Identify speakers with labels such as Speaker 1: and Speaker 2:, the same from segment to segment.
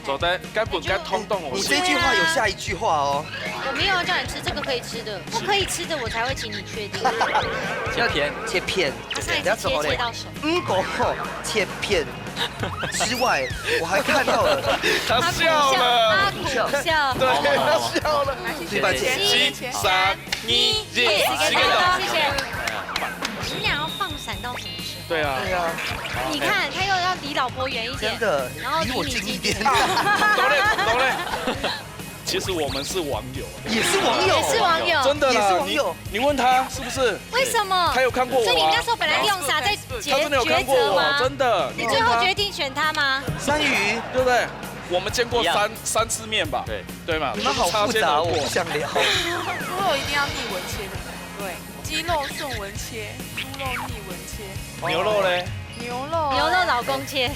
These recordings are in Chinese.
Speaker 1: 走的该不该通动我？
Speaker 2: 你这句话有下一句话哦。
Speaker 3: 我没有要叫你吃这个可以吃的，不可以吃的我才会请你确定。
Speaker 4: 切片，
Speaker 2: 切片。
Speaker 3: 他上一次切到手。
Speaker 2: 狗切片之外，我还看到了
Speaker 1: 他笑了，
Speaker 3: 他苦笑，
Speaker 1: 对，他笑了。
Speaker 2: 对吧？7、
Speaker 1: 3、2、1，
Speaker 3: 谢谢。你们俩要放闪到什么时候？
Speaker 1: 对啊，
Speaker 2: 对啊，
Speaker 3: 你看他又要离老婆远一点，
Speaker 2: 真的，
Speaker 3: 然后
Speaker 2: 离我近一点。
Speaker 1: 懂嘞。其实我们是网友，
Speaker 2: 也是网友，
Speaker 3: 也是网友，
Speaker 1: 真的啦。
Speaker 2: 也是网友。
Speaker 1: 你问他是不是？
Speaker 3: 为什么？
Speaker 1: 他有看过我啊。
Speaker 3: 所以你那时候本来用啥在
Speaker 1: 他真的有看过我，真的。
Speaker 3: 你最后决定选他吗？
Speaker 2: 山鱼，
Speaker 1: 对不对？我们见过三次面吧？对嘛？
Speaker 2: 你们好复杂，我不想聊。
Speaker 5: 猪肉一定要逆纹切，对，鸡肉顺纹切，猪肉逆纹切，
Speaker 1: 牛肉嘞？
Speaker 5: 牛肉
Speaker 3: 老公切。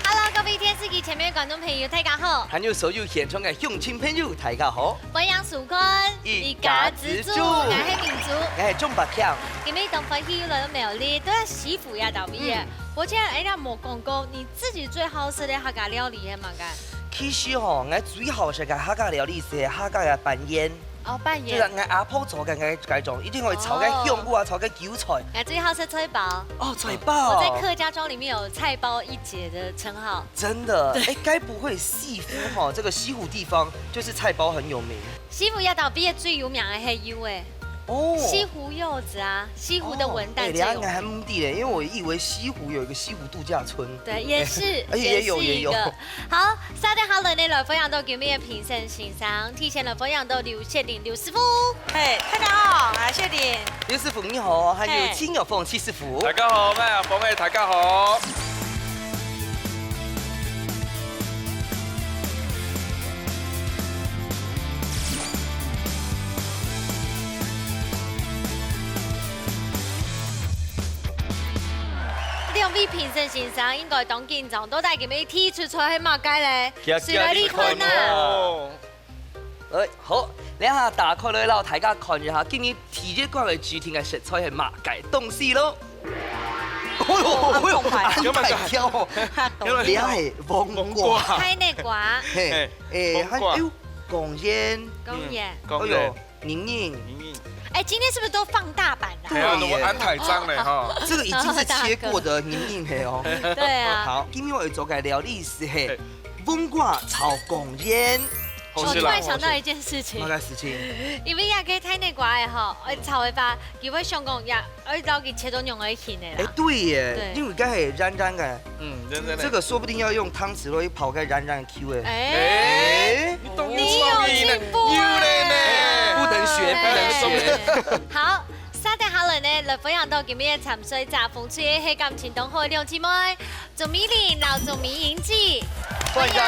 Speaker 3: Hello， 各位电视机前面的观众朋友，大家好。
Speaker 2: 还有所有现场的乡亲朋友，大家好。
Speaker 3: 我杨曙坤，一家之主，我係民族，
Speaker 2: 我係鍾伯強。
Speaker 3: 今日當分享了沒有呢？都係媳婦呀，導演。我今日哎呀冇講過，你自己最好食的客家料理係乜嘅？
Speaker 2: 其實我最好食嘅客家料理是客家嘅拌煙。
Speaker 3: 哦，拌
Speaker 2: 煙。就是我阿婆做嘅嗰種，一定會炒嘅香菇啊，炒嘅韭菜。
Speaker 3: 我最好吃菜包。
Speaker 2: 哦，菜包。
Speaker 3: 我在客家莊裡面有菜包一姐的稱號。
Speaker 2: 真的？哎，該不會西湖哈？這個西湖地方就是菜包很有名。
Speaker 3: 西湖要到畢業最有名嘅係柚誒。哦，西湖柚子啊，西湖的文旦最有名。
Speaker 2: 對，還目的嘞，因為我以為西湖有一個西湖度假村。
Speaker 3: 對，也是，
Speaker 2: 也有。
Speaker 3: 好，沙丁好人呢來分享到叫咩評審欣賞，提前來分享到劉謝鼎劉師傅。
Speaker 5: 嘿，大家好，我係謝鼎。
Speaker 2: 劉師傅你好，還有親友鳳七師傅。
Speaker 1: 大家好，咩啊？鳳誒，大家好。
Speaker 3: 兩位評審欣賞應該當緊張，都帶佢哋提出出係乜解咧？誰來離婚啊？
Speaker 2: 好，你下打開嚟啦，大家看一下，今日提出關嘅主題嘅食材係乜解東西咯？有乜挑？你係黃瓜、
Speaker 3: 開內瓜，
Speaker 2: 還有貢煙，
Speaker 3: 貢
Speaker 2: 煙，寧寧。
Speaker 3: 哎，今天是不是都放大版的？
Speaker 1: 对啊，我安排章嘞哈。
Speaker 2: 这个已经是切过的宁宁的哦。
Speaker 3: 对啊。
Speaker 2: 好，今天我要做嘅料理是係黃瓜炒貢煙。
Speaker 3: 我突然想到一件事情。
Speaker 2: 乜嘅事情？
Speaker 3: 因為也可以睇內瓜嘅吼，炒嘅話，如果上講也，撈佢切到用嚟醃嘅啦。
Speaker 2: 哎，對耶，因為梗係軟軟嘅。
Speaker 1: 真
Speaker 2: 這個說不定要用湯匙去刨個軟軟 Q 嘅。
Speaker 3: 哎，你有進步啊！
Speaker 2: 不能學，不能學。
Speaker 3: 好，沙丁好人呢，來分享到今日沉水炸風吹嘅係感情當好兩姊妹，做米蓮鬧做米影子，歡迎。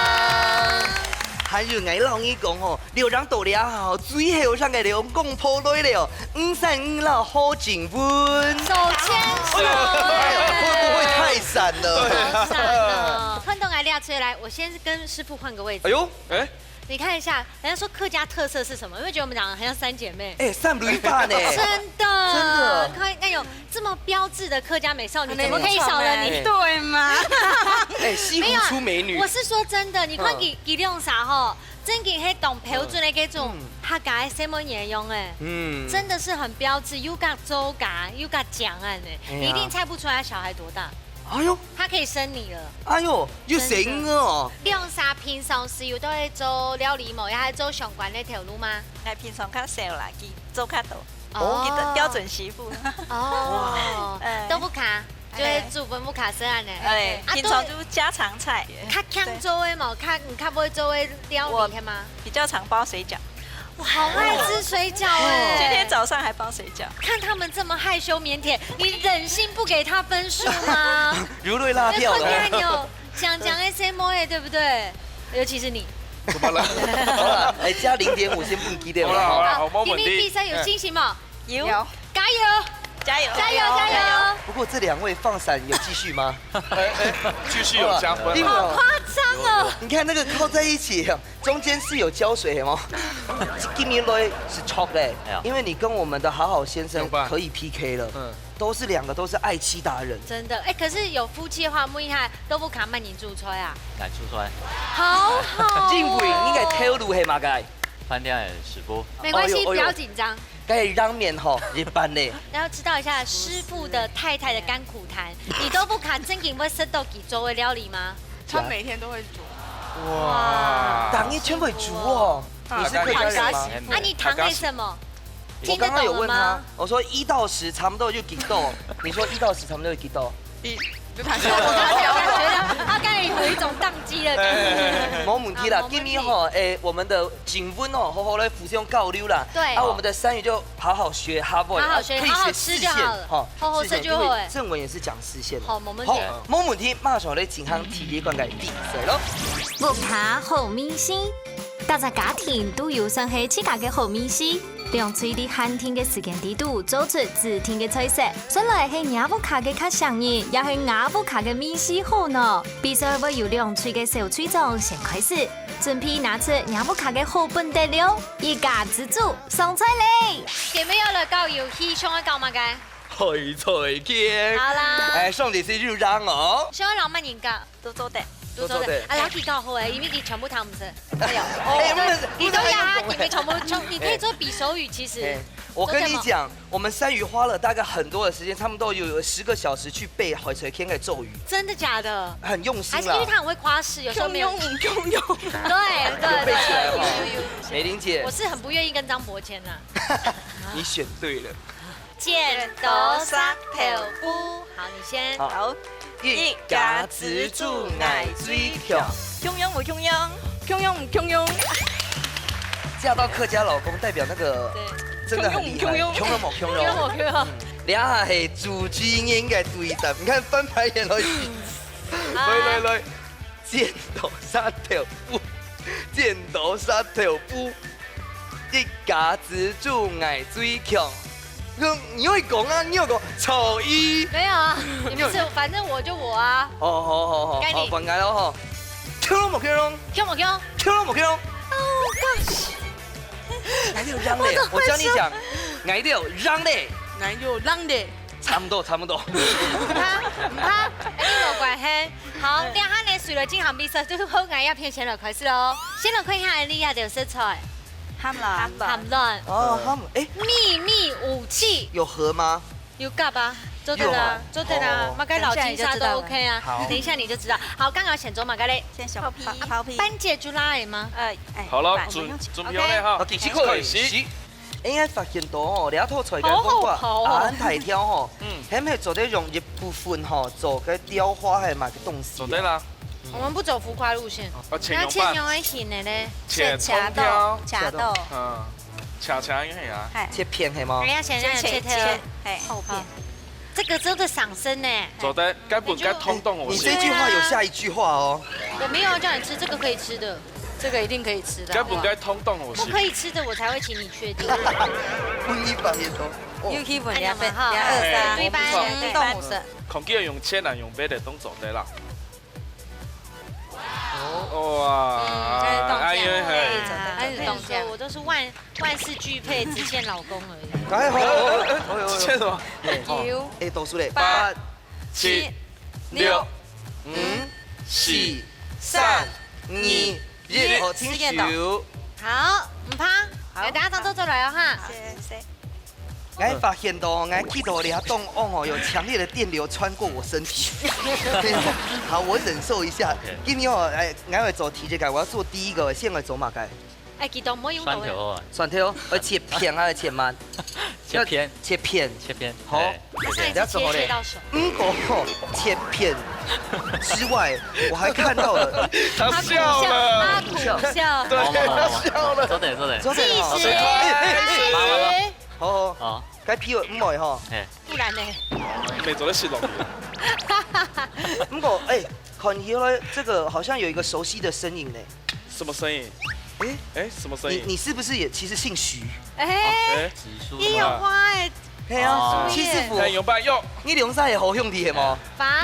Speaker 2: 還有我老姨講吼，料長到了後，最後上嘅料講破落了，535老好景溫。
Speaker 3: 手牽手，
Speaker 2: 會不會太閃了？
Speaker 3: 好閃了！換動來亮出來，我先跟師傅換個位置。
Speaker 2: 哎呦，
Speaker 1: 哎。
Speaker 3: 你看一下，人家說客家特色是什麼？因為覺得我們兩個很像三姐妹。
Speaker 2: 哎，三驢發呢？
Speaker 3: 真的，看有這麼標緻的客家美少女，怎麼可以少了你？
Speaker 5: 對嗎？
Speaker 2: 哎，西湖出美女。
Speaker 3: 我是說真的，你看佢用啥吼？真嘅係當標準的嗰種客家的什麼形容哎？真的是很標緻，又加周嘎，又加講案哎，你一定猜不出來小孩多大。
Speaker 2: 哎呦，
Speaker 3: 他可以生你了！
Speaker 2: 哎呦，要醒哦！
Speaker 3: 你用啥平常時有都係做料理冇，也係做相關的條路嗎？
Speaker 5: 係平常較少啦，佢做較多。哦，標準媳婦。
Speaker 3: 哦，都不卡，就是煮飯不卡生案的。
Speaker 5: 哎，平常就家常菜。
Speaker 3: 較強做的冇，較不會做的料理係嗎？
Speaker 5: 比較常包水餃。
Speaker 3: 我好愛吃水餃哎！
Speaker 5: 今天早上還包水餃。
Speaker 3: 看他們這麼害羞靦腆，你忍心不給他分數嗎？
Speaker 2: 如淚辣跳了。
Speaker 3: 你有講 SMO 對不對？尤其是你。
Speaker 1: 怎麼了？
Speaker 2: 好了，哎，加0.5先不記得了。
Speaker 1: 好了，好，冇問題。
Speaker 3: 你們比賽有信心嗎？
Speaker 5: 有，
Speaker 3: 加油！
Speaker 5: 加油！
Speaker 3: 加油！加油！
Speaker 2: 不過這兩位放閃有繼續嗎？
Speaker 1: 繼續有加分。
Speaker 3: 好誇張哦！
Speaker 2: 你看那个靠在一起，中间是有胶水吗 ？Give me Roy 是 chocolate，因为你跟我们的好好先生可以 PK 了，两个都是爱妻达人。
Speaker 3: 真的，哎，可是有夫妻的话，问一下都不卡慢你住出啊？
Speaker 4: 敢出出来，
Speaker 3: 好好。
Speaker 2: 进贵，你该跳路黑嘛该？
Speaker 4: 饭店也直播。
Speaker 3: 没关系，不要紧张。
Speaker 2: 该让面吼一般嘞。
Speaker 3: 然后知道一下师傅的太太的甘苦谈，你都不卡真给会吃到几周的料理吗？
Speaker 5: 他每天都会煮。
Speaker 2: 哇，党一全会煮哦。你是客家人吗？
Speaker 3: 啊，你糖为什么？
Speaker 2: 我刚刚有问他，我说1到10差不多就几豆，你说1到10差不多就几豆？
Speaker 5: 就他笑，
Speaker 3: 他刚才有一种宕机的感觉。
Speaker 2: 冇问题啦，今年吼，我们的景温哦，好好来互相交流啦。
Speaker 3: 对。
Speaker 2: 啊，我们的3语就好好学哈不？
Speaker 3: 好好学，好好吃就好了。好好吃就好。
Speaker 2: 正文也是讲视线。
Speaker 3: 好，冇问题。
Speaker 2: 冇问题，马上来进行体力灌溉比赛咯。
Speaker 6: 木卡好明星，大家家庭都有生起自家嘅好明星。用嘴的喊听嘅时间地度做出只听嘅菜色，虽然系雅布卡嘅较上瘾，也系雅布卡嘅面试好呢。比赛会由两嘴嘅小嘴长先开始，准备拿出雅布卡嘅好本得了，一家之主上菜嘞！
Speaker 3: 有没有了搞游戏上一搞嘛嘅？
Speaker 2: 开菜见。
Speaker 3: 好啦。
Speaker 2: 哎，上帝是就让哦。
Speaker 3: 上一浪漫人家
Speaker 5: 都做得。
Speaker 3: 都做的，啊，老弟搞好诶，因为你全部他唔识。
Speaker 2: 哎呀，
Speaker 3: 你都要，你们全部，你可以做比手语，其实。
Speaker 2: 我跟你讲，我们3语花了大概很多的时间，他们都有10个小时去背海锤天的咒语。
Speaker 3: 真的假的？
Speaker 2: 很用心啦。
Speaker 3: 还是因为他很会夸饰，有时候没有。
Speaker 5: 对
Speaker 2: 对对。美玲姐，
Speaker 3: 我是很不愿意跟张博谦呐。
Speaker 2: 你选对了。
Speaker 3: 剪刀石头布，好，你先。
Speaker 2: 好。一家之主爱水强，
Speaker 5: 穷庸不穷庸，穷庸不穷庸。
Speaker 2: 嫁到客家老公，代表那个真的很厉害，穷庸冇穷庸。俩下系主主应该对的，你看翻牌眼了。来，剪刀石头布，剪刀石头布，一家之主爱水强。你会讲啊？你有讲丑一？
Speaker 3: 没有啊，你不是，反正我就我啊。
Speaker 2: 好，
Speaker 3: 该你。
Speaker 2: 分开了哈。Q 咯冇 Q 咯
Speaker 3: ？Q 冇
Speaker 2: Q？Q 咯冇 Q？哦 gosh！ 哪里有让嘞？我教你讲，哪里有让嘞？
Speaker 5: 哪里有让嘞？
Speaker 2: 差不多。
Speaker 3: 唔怕，你冇关系。好，你下呢除了进行比赛，就是好眼一片先来开始咯。先来看一下你亚的色彩。
Speaker 5: 含
Speaker 3: 卵
Speaker 2: 哦，
Speaker 3: 秘密武器
Speaker 2: 有盒吗？
Speaker 3: 有嘎吧？做对了，马该老金沙都 OK 啊。等一下你就知道。好，刚刚选走马该嘞。
Speaker 5: 先小泡皮。
Speaker 3: 班姐就拉来吗？
Speaker 1: 好了，准备了哈。
Speaker 2: 第7开始。应该发现到吼，两套菜嘅讲话，安太挑吼，係咪做啲用一部分吼做嘅雕花係嘛嘅东西？
Speaker 1: 做对啦。
Speaker 3: 我们不走浮夸路线，那
Speaker 1: 千
Speaker 3: 用的型的呢？
Speaker 1: 恰豆，恰应该啊。
Speaker 2: 切片係嗎？
Speaker 3: 人家先让切片，后片。这个真的上身呢。
Speaker 1: 做得该不该通动我？
Speaker 2: 你这句话有下一句话哦。
Speaker 3: 我没有叫你吃，这个可以吃的，
Speaker 5: 这个一定可以吃的。
Speaker 1: 该不该通动我？
Speaker 3: 不可以吃的，我才会请你确定。
Speaker 5: UK 本2分
Speaker 3: 2、3，对班动物色。
Speaker 1: 恐惧用切难用别的动作对啦。哇！
Speaker 3: 哎呦嘿，动作我都是万事俱备，只欠老公而已。
Speaker 2: 哎好，
Speaker 1: 只欠什么
Speaker 5: ？9，
Speaker 2: 倒数嘞
Speaker 1: ，8、7、6、5、4、3、2、1，
Speaker 2: 好，请手。
Speaker 3: 好，唔怕，好，大家当做来哦哈。
Speaker 2: 我发现到，我气到你动哦，有强烈的电流穿过我身体。好，我忍受一下。今天哦，我会做体质改，我要做第一个，先来走马改。
Speaker 3: 哎，记得唔好用
Speaker 4: 蒜头啊。
Speaker 2: 蒜头，要切片还是切慢？
Speaker 4: 切片。
Speaker 2: 好，
Speaker 3: 要切到手。
Speaker 2: 切片之外，我还看到了，
Speaker 1: 他笑了，
Speaker 3: 他苦笑，
Speaker 1: 对，他笑了。
Speaker 4: 做得。
Speaker 3: 计时。
Speaker 2: 好，该批唔会吼。
Speaker 3: 不然呢？
Speaker 1: 没做得系统。
Speaker 2: 不过看起来这个好像有一个熟悉的身影呢。
Speaker 1: 什么声音？什么声音？
Speaker 2: 你是不是也其实姓徐？
Speaker 3: 也有花哎。
Speaker 2: 系啊，徐师傅。
Speaker 1: 用吧用。
Speaker 2: 你两晒系好兄弟系冇？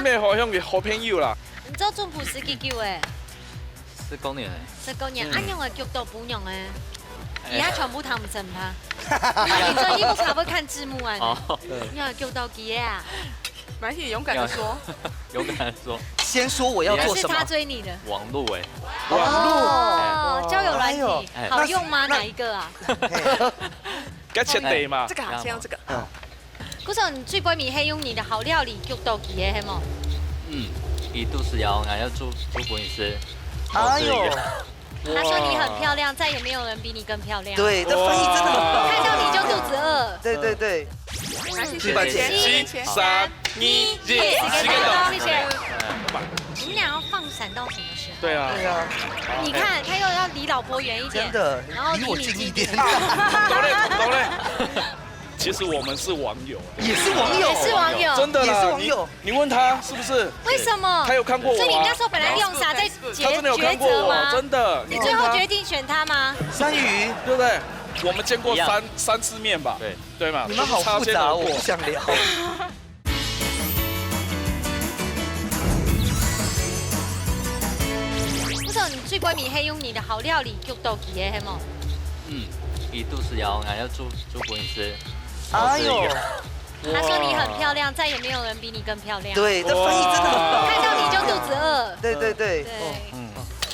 Speaker 1: 咩好兄弟好朋友啦？
Speaker 3: 你做中普司机叫诶？
Speaker 4: 19年。
Speaker 3: 19年，安用的剧都不用哎，而家全部睇唔真他。你最近不才会看字幕啊？
Speaker 4: 哦，
Speaker 3: 你有剧到几啊？
Speaker 5: 没关系，勇敢的说。
Speaker 4: 勇敢地说，
Speaker 2: 先说我要做什么
Speaker 3: 是他？追你的。
Speaker 4: 网路哎，
Speaker 3: 哦，交友软体
Speaker 4: 哎
Speaker 3: 好用吗？哪一个啊？
Speaker 1: 该切地嘛
Speaker 5: 这。个好，先用这个。
Speaker 3: 古手，你最杯面係用你的好料理劇到幾嘅係冇？
Speaker 4: 一度是要俺要煮本事，
Speaker 2: 哎呦，
Speaker 3: 他說你很漂亮，再也沒有人比你更漂亮。，
Speaker 2: 对，这翻译真的很棒。
Speaker 3: 看到你就肚子餓。
Speaker 2: 对对对，
Speaker 5: 来，谢
Speaker 2: 对吧姐
Speaker 5: 谢。
Speaker 1: 7、3、2、1，
Speaker 3: 時
Speaker 1: 時間到。
Speaker 3: 謝謝。你們倆要放閃到什麼時候？
Speaker 1: 对啊，
Speaker 2: 对啊，
Speaker 3: 你看，他又要離老婆遠一點，
Speaker 2: 真的，
Speaker 3: 然後
Speaker 2: 离我
Speaker 3: 離你
Speaker 2: 近一点，
Speaker 1: 懂嘞，懂嘞。其實我們是網友，
Speaker 2: 也是网友，
Speaker 3: 也是網友。
Speaker 1: 真的啦。
Speaker 2: 也是網友
Speaker 1: 你問他是不是？
Speaker 3: 為什麼？
Speaker 1: 他有看過我啊。
Speaker 3: 所以你那時候本來利用啥在
Speaker 1: 他真的有看過我，
Speaker 3: 抉擇嗎？
Speaker 1: 真的。
Speaker 3: 你最後決定選他嗎？
Speaker 2: 山鱼，
Speaker 1: 對不對？我們見過
Speaker 4: 一樣
Speaker 1: 三次面吧？
Speaker 4: 对，
Speaker 1: 對嘛？
Speaker 2: 你们好
Speaker 1: 就是擦
Speaker 2: 复杂，
Speaker 1: 肩而過
Speaker 2: 我不想聊。
Speaker 3: 古手，你最杯面係用你的好料理劇到幾嘅係冇？
Speaker 4: 一度是要俺要煮本事，
Speaker 2: 哎呦，
Speaker 3: 他說你很漂亮，再也沒有人比你更漂亮。，
Speaker 2: 对，这翻译真的很棒。
Speaker 3: 看到你就肚子餓。
Speaker 2: 对对对，
Speaker 3: 對，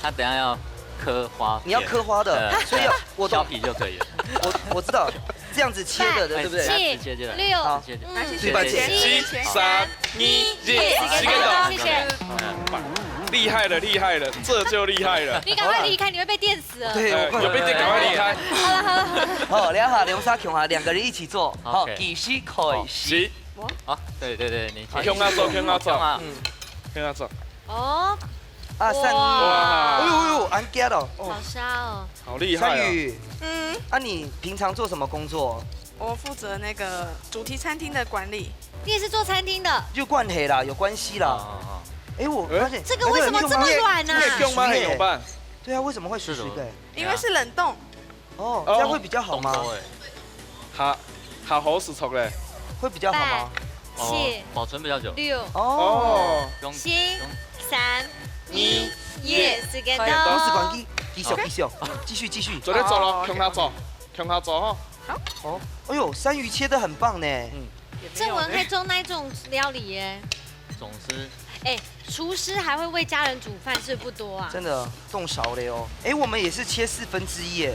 Speaker 4: 他等下要刻花，
Speaker 2: 你要刻花的，所以要我
Speaker 4: 削
Speaker 2: 懂，
Speaker 4: 皮就可以了。
Speaker 2: 我知道，这样子切的，对不对？
Speaker 3: 七
Speaker 4: 直接就来
Speaker 3: 六
Speaker 2: 好
Speaker 4: 直接就
Speaker 5: 来，谢
Speaker 2: 对吧姐
Speaker 1: 7、3、2、1，時間到。
Speaker 3: 謝謝。
Speaker 1: 厲害了，厲害了，這就厲害了。
Speaker 3: 你趕快離開，你會被電死了。
Speaker 2: 对，我
Speaker 1: 有被電，趕快離開。
Speaker 3: 好了好了好了，
Speaker 2: 好，两下梁沙琼啊，两个人一起做，好，
Speaker 4: OK
Speaker 2: 继续开始。
Speaker 1: 行，
Speaker 4: 好，对对对，你
Speaker 1: 向他走，向他走，
Speaker 4: 啊，
Speaker 1: 向他走。
Speaker 3: 哦，
Speaker 2: 啊，善宇，
Speaker 3: 哇
Speaker 2: 哎呦哎呦，俺 get 了。
Speaker 3: 好杀哦。
Speaker 1: 好厲害啊！
Speaker 2: 善宇，啊，你平常做什么工作？
Speaker 5: 我负责那个主题餐厅的管理。
Speaker 3: 你也是做餐厅的，
Speaker 2: 就关黑啦，有关系啦。
Speaker 4: 啊，
Speaker 2: 哎，我发现
Speaker 3: 这个为什么这么软呢？
Speaker 1: 用吗？很有伴。
Speaker 2: 对啊，为什么会湿湿的？
Speaker 5: 因为是冷冻，
Speaker 2: 哦，这样会比较好吗？
Speaker 4: 哎，
Speaker 1: 下好時速咧。
Speaker 2: 会比较好嗎？
Speaker 3: 七
Speaker 4: 保存比較久。
Speaker 3: 六
Speaker 2: 哦，
Speaker 4: 用
Speaker 3: 七三一耶，時間
Speaker 2: 公司
Speaker 3: 到。
Speaker 2: 管機，繼續，繼續。
Speaker 1: 走咧走咯，向他走，向他走哈。
Speaker 2: 哦，哎呦，山魚切得很棒呢。
Speaker 3: 正文可以做那種料理耶。
Speaker 4: 總之，
Speaker 3: 哎，廚師還會為家人煮飯，是不多啊。
Speaker 2: 真的動勺了哦。哎，我們也是切1/4耶。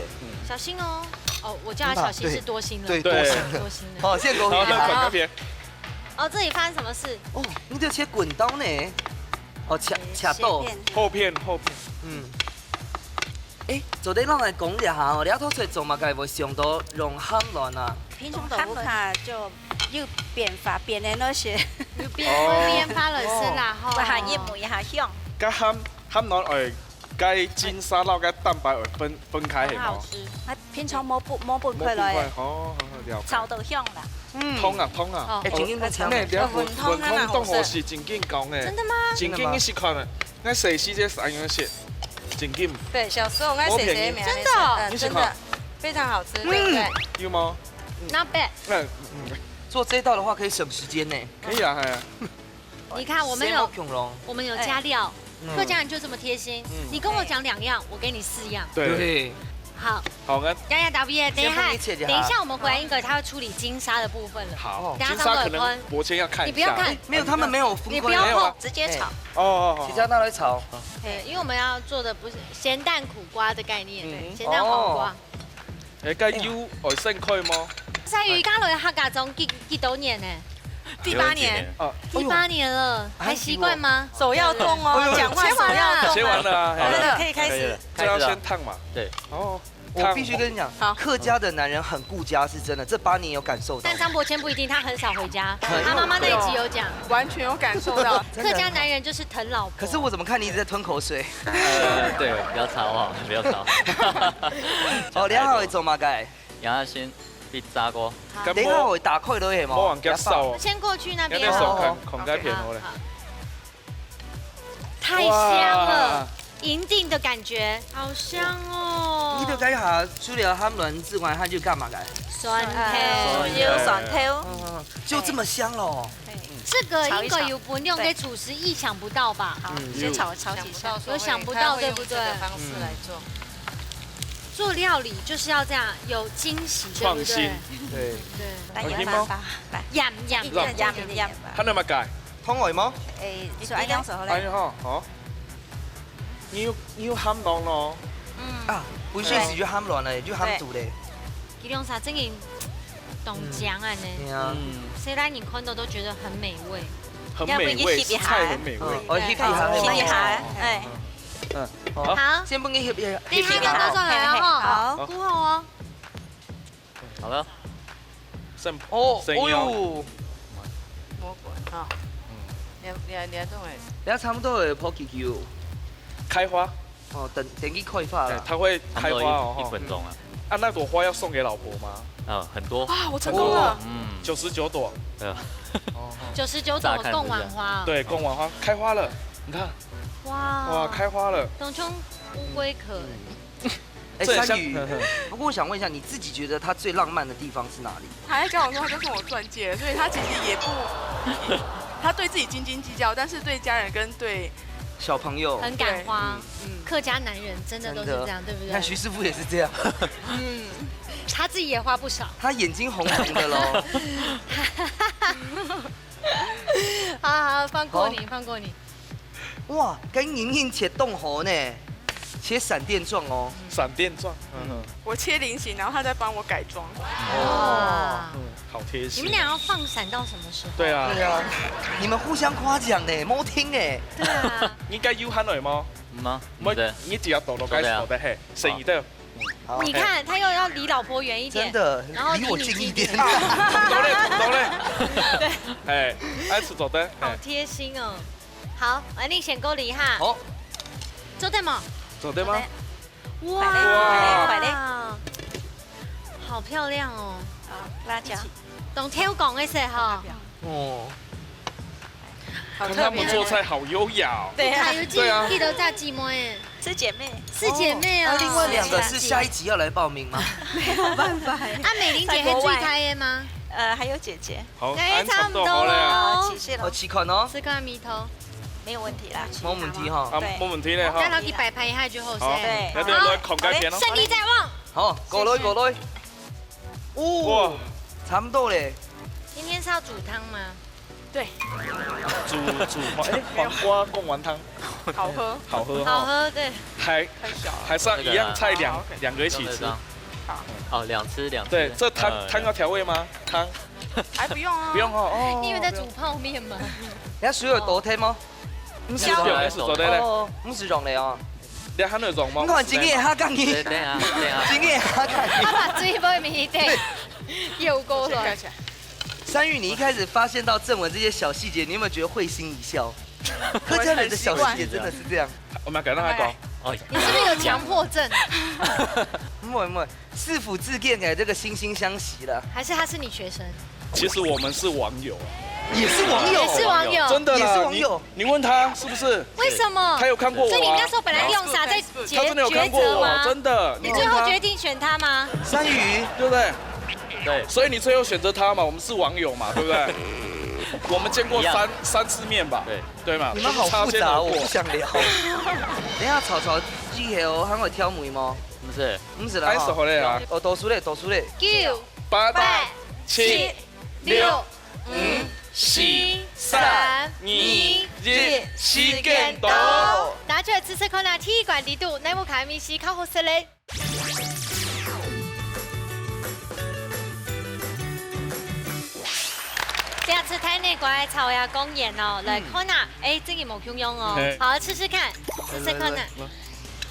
Speaker 3: 小心哦。哦，我叫他小心是多心了。
Speaker 2: 對，
Speaker 1: 對
Speaker 2: 多心的。
Speaker 3: 多心了。
Speaker 2: 好，現在給我
Speaker 1: 好，
Speaker 2: 看
Speaker 1: 那轉個片。
Speaker 3: 哦，這裡發生什麼事？
Speaker 2: 哦，你這切滾刀呢？哦，切豆。
Speaker 1: 後片。
Speaker 2: 嗯。哎，昨天咱來講一下哦，你要頭出做嘛，該會上到用餡亂啊。
Speaker 7: 平常豆腐卡就又變化變的那些，
Speaker 3: 邊發了是啦，吼。
Speaker 7: 會下一模一下香，
Speaker 1: 甲餡卵會甲金沙撈甲蛋白會分開係
Speaker 3: 很好
Speaker 1: 冇？
Speaker 3: 吃。
Speaker 7: 啊平常冇分開來的，
Speaker 1: 哦，了解。
Speaker 7: 炒到香啦。
Speaker 1: 通啊。
Speaker 3: 哦
Speaker 2: 哎，真緊要請。
Speaker 1: 咩？了文通凍河是真緊講誒。
Speaker 3: 真的嗎？
Speaker 1: 真緊你是看的，那誰是這三樣寫？真緊
Speaker 8: 对，小时候爱谁谁没
Speaker 3: 真的哦
Speaker 8: 真的非常好吃，对不对？
Speaker 1: 有嗎？
Speaker 3: Not bad。
Speaker 2: 做這道的話可以省時間呢。
Speaker 1: 可以啊，係啊。
Speaker 3: 你看我們
Speaker 2: 先冒
Speaker 3: 有
Speaker 2: 恐龍。
Speaker 3: 我們有加料，客家人就這麼貼心。你跟我講2樣，我給你4樣。
Speaker 1: 對。
Speaker 3: 好，
Speaker 1: 好，我
Speaker 3: 洋洋 W，等一下，
Speaker 2: 先幫你切一下
Speaker 3: 等一下我們回來英格他會處理金沙的部分了。
Speaker 1: 好，
Speaker 3: 等下
Speaker 1: 金沙可
Speaker 3: 當耳坤
Speaker 1: 能，伯謙要看一下。
Speaker 3: 你不要看，
Speaker 2: 沒有，他們沒有分
Speaker 3: 你不
Speaker 2: 開。
Speaker 3: 要碰。
Speaker 7: 直接炒。
Speaker 1: 哦
Speaker 2: 其他拿來炒。
Speaker 3: 對，因為我們要做的不是鹹蛋苦瓜的概念，
Speaker 1: 嗯
Speaker 3: 鹹蛋黃瓜。
Speaker 1: 誒，該有外省開嗎？
Speaker 3: 在瑜伽落客家中幾多年呢？
Speaker 5: 第8年，
Speaker 1: 哦，
Speaker 3: 第8年了，還習慣嗎？
Speaker 8: 手要动哦，讲话手要动。
Speaker 1: 切完了啊，
Speaker 8: 好的，可以开始。
Speaker 4: 可以了，
Speaker 1: 这要
Speaker 4: 开始了
Speaker 1: 先燙嘛。
Speaker 4: 对，
Speaker 1: 哦，
Speaker 2: 我必須跟你講
Speaker 8: 好，
Speaker 2: 客家的男人很顧家，是真的。這8年有感受到
Speaker 3: 但。張伯謙不一定，他很少回家。
Speaker 2: 很
Speaker 3: 他媽媽那一集有講，
Speaker 5: 完全有感受到。
Speaker 2: 真的
Speaker 3: 客家男人就是疼老婆。
Speaker 2: 可是我怎麼看你一直在吞口水？
Speaker 4: 對，不要吵哦，不要吵。
Speaker 2: 哦，你下會做嘛該？
Speaker 4: 然後先必炸鍋，
Speaker 2: 你下會打開落去嘛？
Speaker 1: 冇人夾手哦，
Speaker 3: 先過去那邊
Speaker 1: 有啲手
Speaker 3: 哦。
Speaker 1: 孔該片好咧。
Speaker 3: 太香了，银锭的感覺，好香哦。
Speaker 2: 你就該下除了他們之外，他就幹嘛該？
Speaker 3: 酸
Speaker 7: 蒜
Speaker 3: 頭，
Speaker 7: 頭，蒜頭，
Speaker 2: 就這麼香咯。
Speaker 3: 这个应该有不用给厨师意想不到吧？
Speaker 8: 好，先炒几下，
Speaker 3: 有想不到对不对？
Speaker 8: 方式来做。
Speaker 3: 做料理就是要这样，有惊喜，对不
Speaker 1: 创新
Speaker 3: 对？
Speaker 2: 对，
Speaker 7: 来
Speaker 1: 有听吗
Speaker 7: 来，
Speaker 3: 养
Speaker 7: 飲。
Speaker 1: 睇你咪解，
Speaker 2: 通外嗎？
Speaker 7: 你說啱手
Speaker 1: 哎哈，好，要喊浪咯，
Speaker 2: 啊，本身是要喊亂嚟，要喊做咧。
Speaker 3: 吉良沙真嘅懂讲啊呢，
Speaker 2: 係啊，
Speaker 3: 虽然你看到都觉得很美味。
Speaker 1: 很美味，菜很美味。
Speaker 2: 我翕一下，
Speaker 7: 翕一下，哎，
Speaker 3: 好，
Speaker 2: 先幫你翕一
Speaker 3: 你看到多少人哈？
Speaker 7: 好，
Speaker 3: 估好哦。
Speaker 4: 好了，
Speaker 1: 剩
Speaker 2: 哦，
Speaker 1: 聲音
Speaker 2: 哦呦，
Speaker 8: 魔鬼啊！你都係
Speaker 2: 你差不多會破幾球。
Speaker 1: 開花，
Speaker 2: 哦，等佢開花啦。
Speaker 1: 它會
Speaker 4: 差不多
Speaker 1: 開花哦。
Speaker 4: 1分鐘啊。
Speaker 1: 啊，那朵花要送給老婆嗎？
Speaker 4: 很多。
Speaker 5: 啊，我成功了。
Speaker 1: 99朵。
Speaker 4: 对啊。
Speaker 3: 99朵贡丸花。
Speaker 1: 对，贡丸花開花了，你看。哇，開花了。
Speaker 3: 東涌烏龜殼。
Speaker 2: 哎，山宇，不過我想問一下，你自己覺得他最浪漫的地方是哪裡？
Speaker 5: 他在交往中他就送我鑽戒了，所以他其實也不，他對自己斤斤計較，但是對家人跟對
Speaker 2: 小朋友
Speaker 3: 很感花。客家男人真的都是這樣，對不對？
Speaker 2: 看徐師傅也是這樣。
Speaker 3: 他自己也花不少。
Speaker 2: 他眼睛紅紅的咯。
Speaker 3: 好，放過你，放過你。
Speaker 2: 哇，跟瑩瑩切凍河呢，切閃電狀哦。
Speaker 1: 閃電狀，
Speaker 5: 我切菱形，然後他在幫我改裝。
Speaker 3: 哇，
Speaker 1: 好貼心。
Speaker 3: 你們倆要放閃到什麼時候？
Speaker 1: 對啊，
Speaker 2: 對啊，你們互相誇獎呢，冇聽呢。
Speaker 3: 對啊。
Speaker 1: 應該要喊嚟嗎？
Speaker 4: 嗎？
Speaker 1: 唔係，你只要抖落該抖得嘿，省一的。
Speaker 3: 你看，他又要離老婆遠一點，
Speaker 2: 真的，
Speaker 3: 然後
Speaker 2: 離我近一點。
Speaker 1: 懂嘞。對，哎，愛吃走的。
Speaker 3: 好貼心哦。好，你先過嚟哈。
Speaker 2: 好。
Speaker 3: 做得嗎？
Speaker 1: 走的嗎？
Speaker 3: 哇，好漂亮哦。
Speaker 7: 辣椒，
Speaker 3: 懂挑講嘅時候。
Speaker 2: 哦。
Speaker 1: 看他們做菜好優雅。
Speaker 3: 對啊，有記得炸雞妹耶。
Speaker 7: 是姐妹，
Speaker 3: 是姐妹啊。
Speaker 2: 另外兩個是下一集要來報名嗎？
Speaker 7: 沒有辦法。
Speaker 3: 啊，美玲姐係最開嘅嗎？
Speaker 7: 還有姐姐。
Speaker 1: 好，
Speaker 3: 差唔多咯。
Speaker 2: 我試看哦。
Speaker 3: 試看米頭。
Speaker 7: 沒有問題啦，
Speaker 2: 冇問題哈。
Speaker 1: 啊，冇問題咧哈。
Speaker 3: 再攞佢擺拍一下就好先。
Speaker 7: 對，
Speaker 1: 有啲來狂加錢咯。
Speaker 3: 勝利在望。
Speaker 2: 好，過來。哦，差唔多咧。
Speaker 3: 今天是要煮湯嗎？
Speaker 5: 對，
Speaker 1: 煮黃瓜貢丸湯，
Speaker 5: 好喝，
Speaker 1: 好喝，
Speaker 3: 好喝，對。
Speaker 1: 還是一樣菜兩個一起吃。
Speaker 4: 哦，兩吃。
Speaker 1: 對，這湯要調味嗎？湯
Speaker 5: 還不用啊，
Speaker 1: 不用哦。
Speaker 3: 你以為在煮泡麵嗎？
Speaker 2: 你睇水有倒聽嗎？
Speaker 1: 唔是用，係做的咧。
Speaker 2: 唔是用嚟啊。
Speaker 1: 你喺度用嗎？
Speaker 2: 你看今日蝦乾你，
Speaker 4: 對啊。
Speaker 2: 今日蝦乾你。
Speaker 3: 他把嘴巴咪對，又過來。
Speaker 2: 山芋，你一開始發現到正文這些小細節，你有沒有覺得會心一笑？客家人的小細節真的是這樣。
Speaker 1: 我們要給他講。
Speaker 3: 你是不是有強迫症？
Speaker 2: 唔會，師傅自薦嘅這個惺惺相惜了。
Speaker 3: 還是他是你學生？
Speaker 1: 其實我們是網友。
Speaker 2: 也是網友。
Speaker 3: 也是網友。
Speaker 1: 真的啦。
Speaker 2: 也是網友。
Speaker 1: 你問他是不是？
Speaker 3: 為什麼？
Speaker 1: 他有看過我。
Speaker 3: 所以你那時候本來用啥在
Speaker 1: 他真的有看過我，真的。
Speaker 3: 你最後決定選他嗎？
Speaker 2: 山芋，
Speaker 1: 對不對？
Speaker 4: 對。
Speaker 1: 所以你最後選擇他嘛？我們是網友嘛，對不對？我們見過三次面吧？對嘛？
Speaker 2: 你們好複雜，我不想聊。等下曹操之後還會挑眉嗎？唔是啦。
Speaker 1: 開始好嘞啊！
Speaker 2: 哦，倒數嘞。
Speaker 3: 9、
Speaker 1: 8、
Speaker 3: 7、6、5、4、3、2、1，時間到。拿出來試試看下鐵管地度，你有卡米西較好食咧？這次台內乖草芽公演哦，來看下，哎，這個冇空用哦，好吃吃看，試試看呢。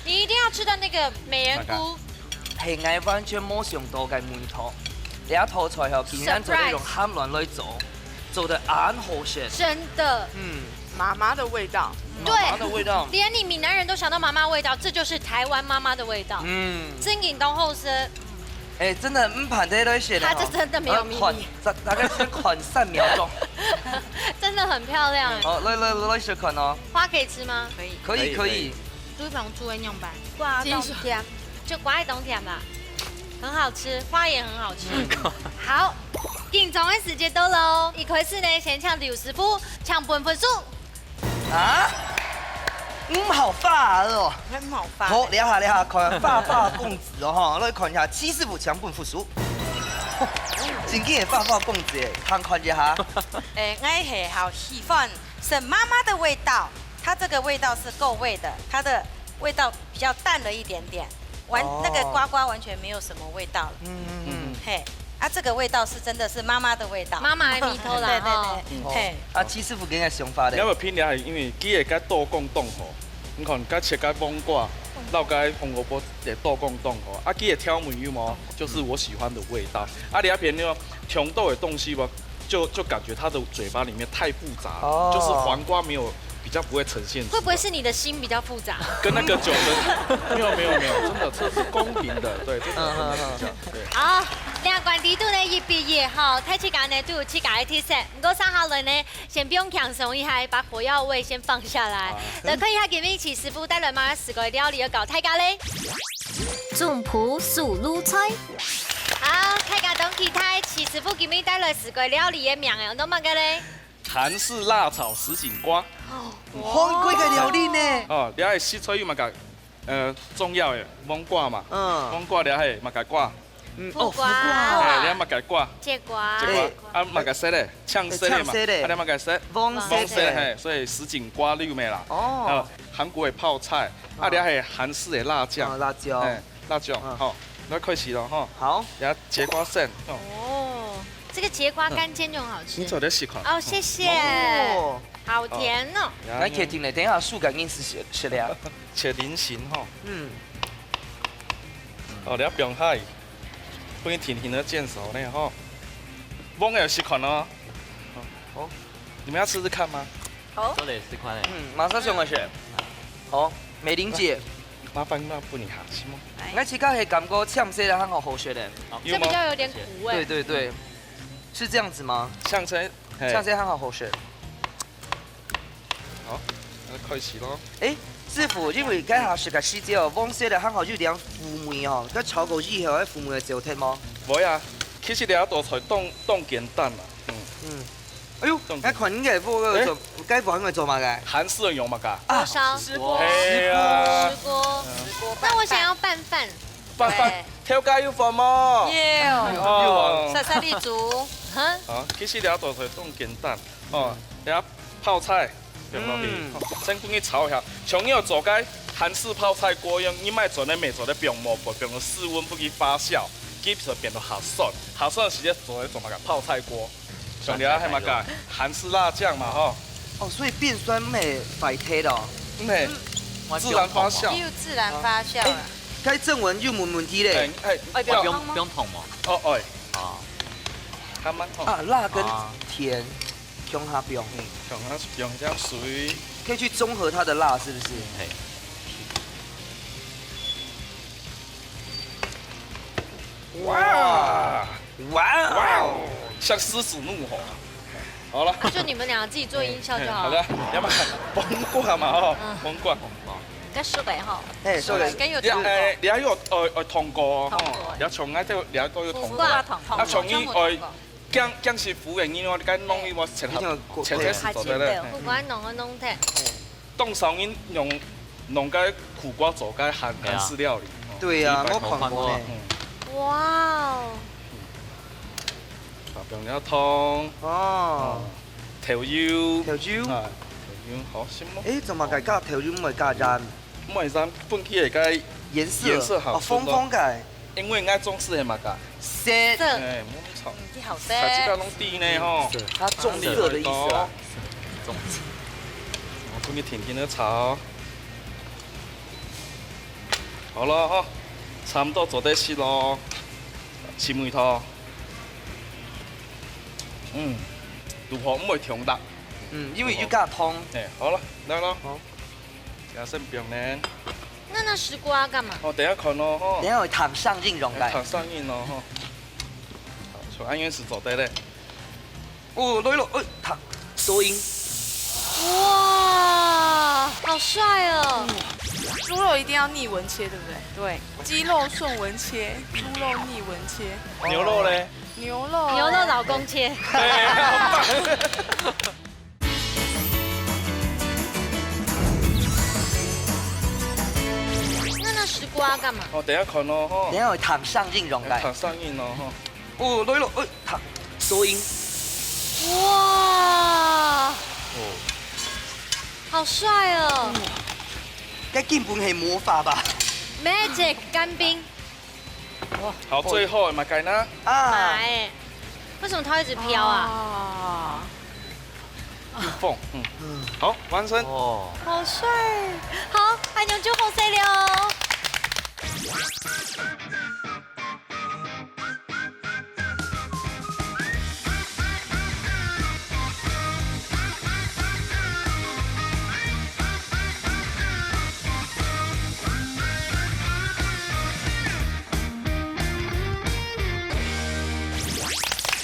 Speaker 3: 你一定要吃到那個美人菇。
Speaker 2: 係我完全冇想到嘅梅頭，你一套菜後竟然做呢種喊亂來做得很好食。
Speaker 3: 真的。
Speaker 5: 媽媽的味道。
Speaker 3: 對。
Speaker 2: 媽媽的味道。
Speaker 3: 連你閩南人都想到媽媽味道，這就是台灣媽媽的味道。真引到後生。
Speaker 2: 哎，真的唔盤得來寫的。
Speaker 3: 它這真的沒有秘密。
Speaker 2: 大概先款3秒鐘。
Speaker 3: 真的很漂亮。
Speaker 2: 好，來試看哦。
Speaker 3: 花可以吃嗎？
Speaker 2: 可以。
Speaker 3: 煮一盆煮的樣板。
Speaker 7: 掛冬甜，
Speaker 3: 就掛喺冬天啦。很好吃，花也很好吃。好，紧张的时间到喽，一开始呢，先抢刘师傅抢分数。
Speaker 2: 啊？好发哦。
Speaker 5: 很好发。
Speaker 2: 好，你下看发公子哦哈，来看一下七师傅抢本复数。真嘅发公子，看一下。
Speaker 7: 我也好喜欢沈妈妈的味道，它这个味道是够味的，它的味道比较淡了一点点，那个呱呱完全没有什么味道了。嘿。啊，这个味道是真的是妈妈的味道，
Speaker 3: 妈妈的味道啦，
Speaker 7: 对，嘿。
Speaker 2: 啊，七师傅给人想法的。
Speaker 1: 你要品了，因为鸡会甲豆公冻好，你看甲切甲黄瓜，绕甲红萝卜也豆公冻好。啊，鸡的挑梅有冇？就是我喜欢的味道。啊，你那边呢，红豆的东西吧，就感觉它的嘴巴里面太复杂，就是黄瓜没有。比较不会呈现。
Speaker 3: 会不会是你的心比较复杂？
Speaker 1: 跟那个酒的没有，真的这是公平的，对，这是真的这样。对。
Speaker 3: 好，两关地度呢一毕业哈，睇起间呢都有7个提示，不过3号人呢先不用强松一下，把火药味先放下来。来看一下今日齐师傅带来嘛4个料理要搞大家嘞。
Speaker 6: 中葡素卤菜。
Speaker 3: 好，大家等期待齐师傅今日带来4个料理的名哦，都乜嘅咧？
Speaker 1: 韩式辣炒什锦瓜，
Speaker 2: 好贵个料理呢。
Speaker 1: 哦，了系食材又嘛甲，重要的黄瓜嘛，黄瓜了系嘛甲瓜，
Speaker 3: 苦瓜，
Speaker 1: 哎，了嘛甲瓜，
Speaker 3: 节瓜，
Speaker 1: 啊嘛甲色嘞，呛色嘞嘛，啊了嘛甲色，
Speaker 2: 黄色
Speaker 1: 嘿，所以什锦瓜绿咩啦，哦，韩国的泡菜，啊了系韩式的辣酱，
Speaker 2: 辣椒，
Speaker 1: 哎，辣椒，好，那开始了哈，
Speaker 2: 好，
Speaker 1: 然后节瓜馅，
Speaker 3: 哦。这个节瓜干煎就很好吃。
Speaker 1: 你做的喜欢
Speaker 3: 哦，谢谢。好甜哦。
Speaker 2: 来客厅呢，等一下树干给你吃了。
Speaker 1: 切菱形哈。哦，你要不用海，不然甜甜的煎熟呢哈。忘了喜欢哦。好，你们要试试看吗？
Speaker 7: 好。
Speaker 4: 都得试看嘞。
Speaker 2: 马上上个学。好，美玲姐。
Speaker 1: 麻烦那不你下行吗？
Speaker 2: 我这个是感觉呛色的很好学的。
Speaker 3: 这比较有点苦哎。
Speaker 2: 对。是这样子吗？
Speaker 1: 呛色
Speaker 2: 很好学。
Speaker 1: 好，那开始咯。
Speaker 2: 师傅，因为家下食个时间哦，往时的很好就点腐梅哦，佮炒过以后，迄腐梅会焦脱吗？
Speaker 1: 无呀，其实了道菜冻简单啦。
Speaker 2: 哎呦，我看你个做，该不应该做嘛个？
Speaker 1: 韩式的用嘛个？
Speaker 3: 火烧。
Speaker 5: 石锅。
Speaker 3: 石锅。那我想要拌饭。
Speaker 1: 拌饭，调解有饭吗？
Speaker 7: 有。晒丽竹。
Speaker 1: 好，其实了道菜冻简单哦，然后泡菜。先帮你炒一下，像你要做个韩式泡菜锅一样，你卖做咧未做咧冰膜，冰的室温不去发酵，基本上变到下酸，下酸的时间做嘛个泡菜锅，像你还嘛个韩式辣酱嘛吼。
Speaker 2: 哦，所以变酸没白贴的。
Speaker 1: 没，自然发酵。
Speaker 7: 又自然发酵了。
Speaker 2: 该正文又问问题嘞。
Speaker 4: 不用捅吗？
Speaker 1: 哦。还蛮好。
Speaker 2: 辣跟甜。用它不用，
Speaker 1: 用这样水，
Speaker 2: 可以去中和它的辣，是不是？
Speaker 1: 哇，像狮子怒吼！好了，
Speaker 3: 就你们俩自己做音效就好。
Speaker 1: 好的，要么黄瓜嘛哦，黄瓜。
Speaker 3: 跟熟的哈。
Speaker 2: 熟的。
Speaker 1: 你还要通过哦，你从那都你都要通过。啊，从伊姜是腐的，你我该弄伊我切开始做的咧。
Speaker 3: 苦瓜弄它。
Speaker 1: 冻上因弄个苦瓜做个韩式料理。
Speaker 2: 对呀，我看过。
Speaker 3: 哇哦！
Speaker 1: 啊，用了汤。调油。好，先么？
Speaker 2: 怎么加调油唔会加盐？
Speaker 1: 唔会盐，本起嚟个颜色好。
Speaker 2: 风改。
Speaker 1: 因为俺中式系嘛个。
Speaker 2: 色。
Speaker 7: 你好色。
Speaker 1: 它这个弄低呢吼。
Speaker 2: 它重色的意思啊。
Speaker 4: 重色。
Speaker 1: 我帮你甜甜的炒。好了哈，差不多做得起咯。切梅头。如何唔会重辣？
Speaker 2: 因为要加汤。
Speaker 1: 好了，来咯。好。加上冰呢。
Speaker 3: 那石锅要干嘛？
Speaker 1: 等下看咯吼。
Speaker 2: 等下会躺上映容来。
Speaker 1: 躺上映咯吼。从安源时做得嘞。
Speaker 2: 来了，躺多音。
Speaker 3: 哇，好帅哦！
Speaker 5: 猪肉肉一定要逆纹切，对不对？
Speaker 7: 对，
Speaker 5: 鸡肉顺纹切，猪肉逆纹切，
Speaker 1: 牛肉嘞？
Speaker 5: 牛肉
Speaker 3: 老公切。
Speaker 1: 对，好棒。
Speaker 3: 那石锅要干嘛？
Speaker 1: 哦，等一下看哦，吼
Speaker 2: 等一。下有躺上映容来。
Speaker 1: 躺上映哦，吼。
Speaker 2: 哦，来了，哎，躺收音。
Speaker 3: 哇，好帅哦
Speaker 2: 该根本是魔法吧？
Speaker 3: ！Magic 干冰，
Speaker 1: 好，最后的嘛该呢？
Speaker 2: 啊，
Speaker 3: 哎，为什么它一直飘啊？
Speaker 1: 玉凤，好，完成。
Speaker 4: 哦，
Speaker 3: 好帅！好，阿牛就好犀利哦。